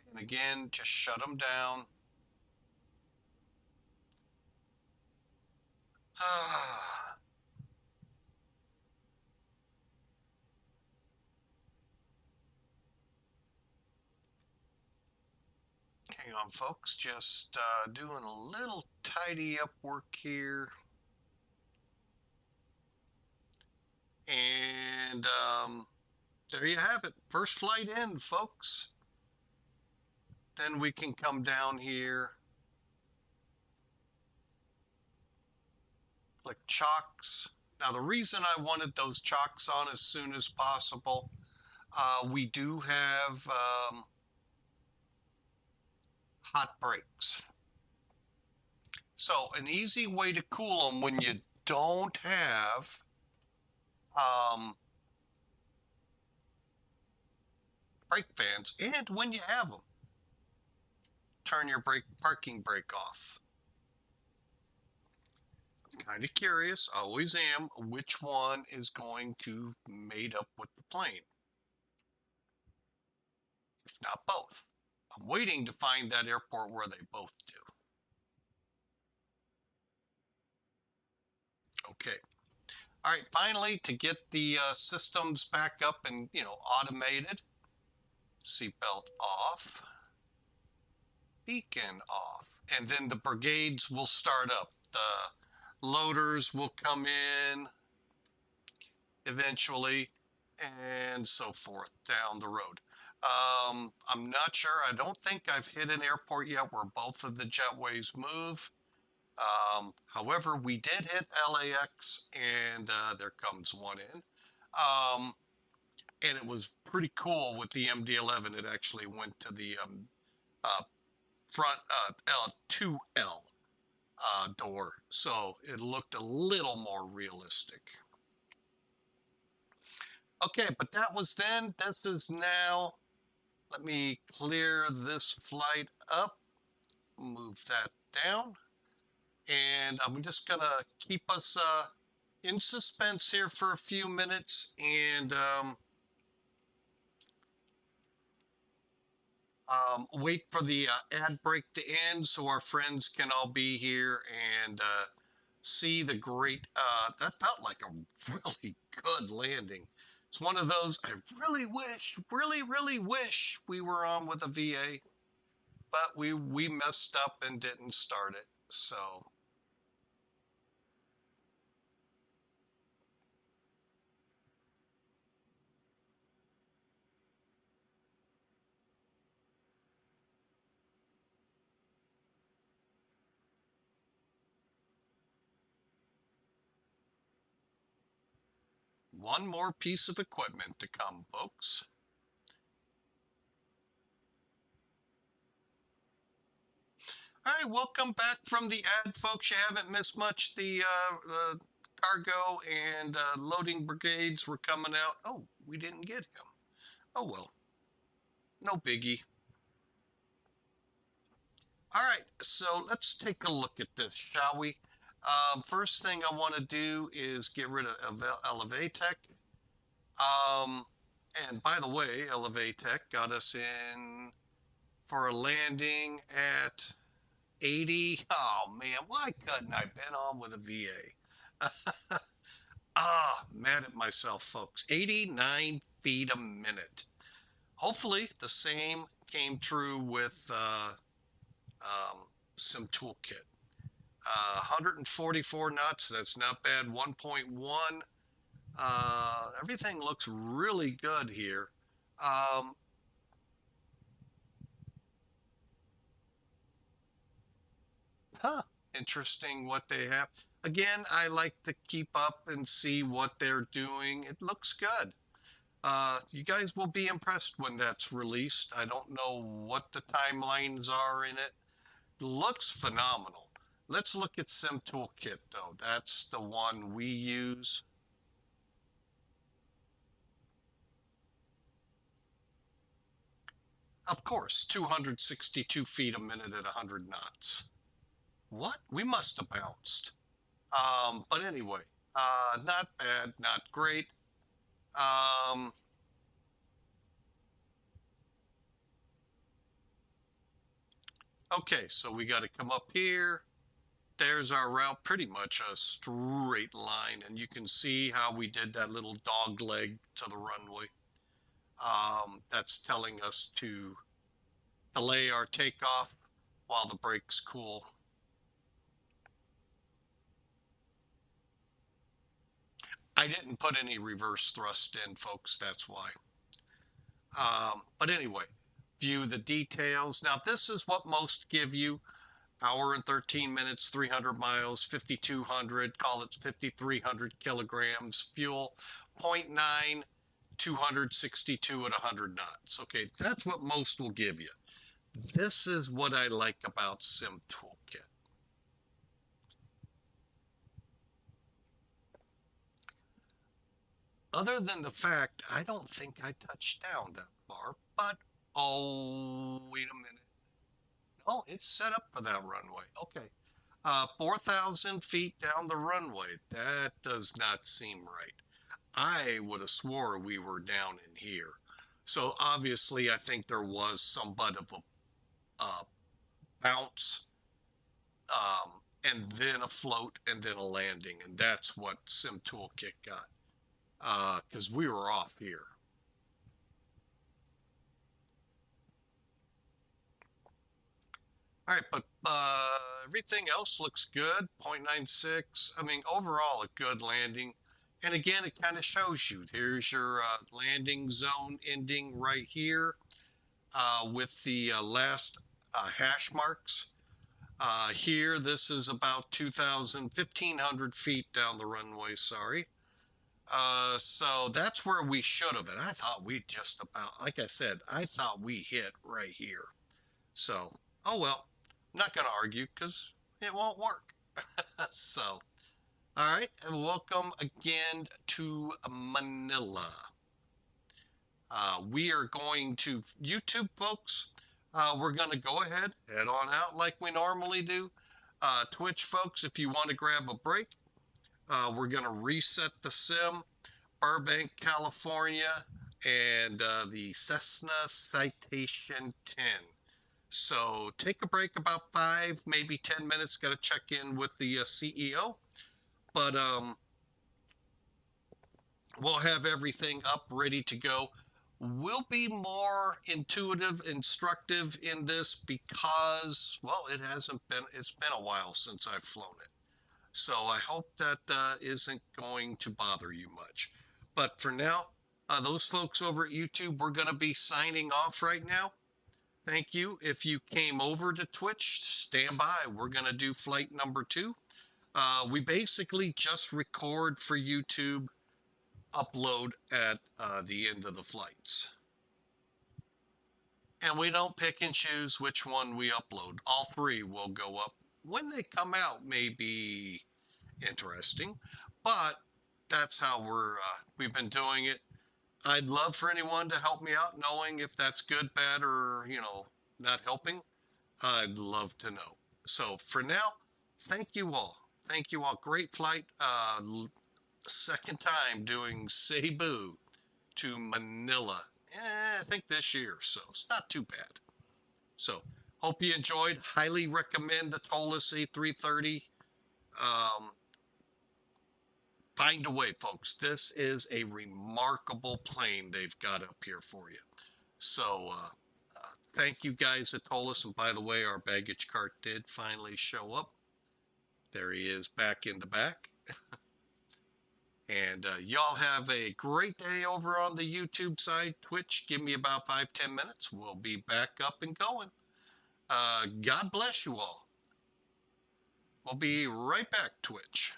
And again, just shut them down. Hang on, folks. Just doing a little tidy up work here. And there you have it. First flight in, folks. Then we can come down here. Click chocks. Now, the reason I wanted those chocks on as soon as possible, we do have hot brakes. So an easy way to cool them when you don't have brake fans, and when you have them, turn your parking brake off. Kind of curious, always am, which one is going to mate up with the plane, if not both. I'm waiting to find that airport where they both do. Okay. All right, finally, to get the systems back up and, automated, seatbelt off, beacon off, and then the brigades will start up. The loaders will come in eventually, and so forth down the road. I'm not sure. I don't think I've hit an airport yet where both of the jetways move. However, we did hit LAX, and there comes one in. And it was pretty cool with the MD-11. It actually went to the front 2L door, so it looked a little more realistic. Okay, but that was then. This is now. Let me clear this flight up, move that down, and I'm just gonna keep us in suspense here for a few minutes, and wait for the ad break to end so our friends can all be here and see the great, that felt like a really good landing. It's one of those I really wish we were on with a VA, but we messed up and didn't start it. So one more piece of equipment to come, folks. All right, welcome back from the ad, folks. You haven't missed much. The cargo and loading brigades were coming out. Oh, we didn't get him. Oh, well, no biggie. All right, so let's take a look at this, shall we? First thing I want to do is get rid of Elevatech. And by the way, Elevatech got us in for a landing at 80. Oh man, why couldn't I been on with a VA? Mad at myself, folks. 89 feet a minute. Hopefully the same came true with Sim Toolkit. 144 knots, that's not bad. 1.1. Everything looks really good here. Interesting what they have. Again, I like to keep up and see what they're doing. It looks good. You guys will be impressed when that's released. I don't know what the timelines are in it. Looks phenomenal. Let's look at Sim Toolkit though. That's the one we use. Of course, 262 feet a minute at 100 knots. What? We must have bounced. But anyway, not bad, not great. Okay, so we got to come up here. There's our route, pretty much a straight line, and you can see how we did that little dog leg to the runway. That's telling us to delay our takeoff while the brakes cool. I didn't put any reverse thrust in, folks, that's why. But anyway, view the details. Now, this is what most give you. Hour and 13 minutes, 300 miles, 5,200, call it 5,300 kilograms. Fuel, 0.9, 262 at 100 knots. Okay, that's what most will give you. This is what I like about Sim Toolkit. Other than the fact, I don't think I touched down that far, but, oh, wait a minute. Oh, it's set up for that runway. Okay. 4,000 feet down the runway. That does not seem right. I would have swore we were down in here. So obviously, I think there was somewhat of a bounce, and then a float, and then a landing. And that's what Sim Toolkit got. Because we were off here. All right, but everything else looks good. 0.96. I mean, overall, a good landing. And again, it kind of shows you. Here's your landing zone ending right here with the last hash marks. Here, this is about 1,500 feet down the runway, sorry. So that's where we should have. And I thought we just about, like I said, I thought we hit right here. So, oh well. I'm not going to argue because it won't work. So, all right, and welcome again to Manila. We are going to YouTube, folks. We're going to go ahead, head on out like we normally do. Twitch, folks, if you want to grab a break, we're going to reset the sim, Burbank, California, and the Cessna Citation 10. So take a break about 5, maybe 10 minutes. Got to check in with the CEO. But we'll have everything up, ready to go. We'll be more intuitive, instructive in this because, well, it's been a while since I've flown it. So I hope that isn't going to bother you much. But for now, those folks over at YouTube, we're going to be signing off right now. Thank you. If you came over to Twitch, stand by. We're going to do flight number 2. We basically just record for YouTube, upload at the end of the flights. And we don't pick and choose which one we upload. All three will go up. When they come out may be interesting, but that's how we've been doing it. I'd love for anyone to help me out, knowing if that's good, bad, or, not helping. I'd love to know. So for now, thank you all. Thank you all. Great flight. Second time doing Cebu to Manila. I think this year, so it's not too bad. So hope you enjoyed. Highly recommend the ToLiss A330. Find a way, folks. This is a remarkable plane they've got up here for you. So thank you guys at ToLiss. And by the way, our baggage cart did finally show up. There he is back in the back. And y'all have a great day over on the YouTube side. Twitch, give me about 5-10 minutes. We'll be back up and going. God bless you all. We'll be right back, Twitch.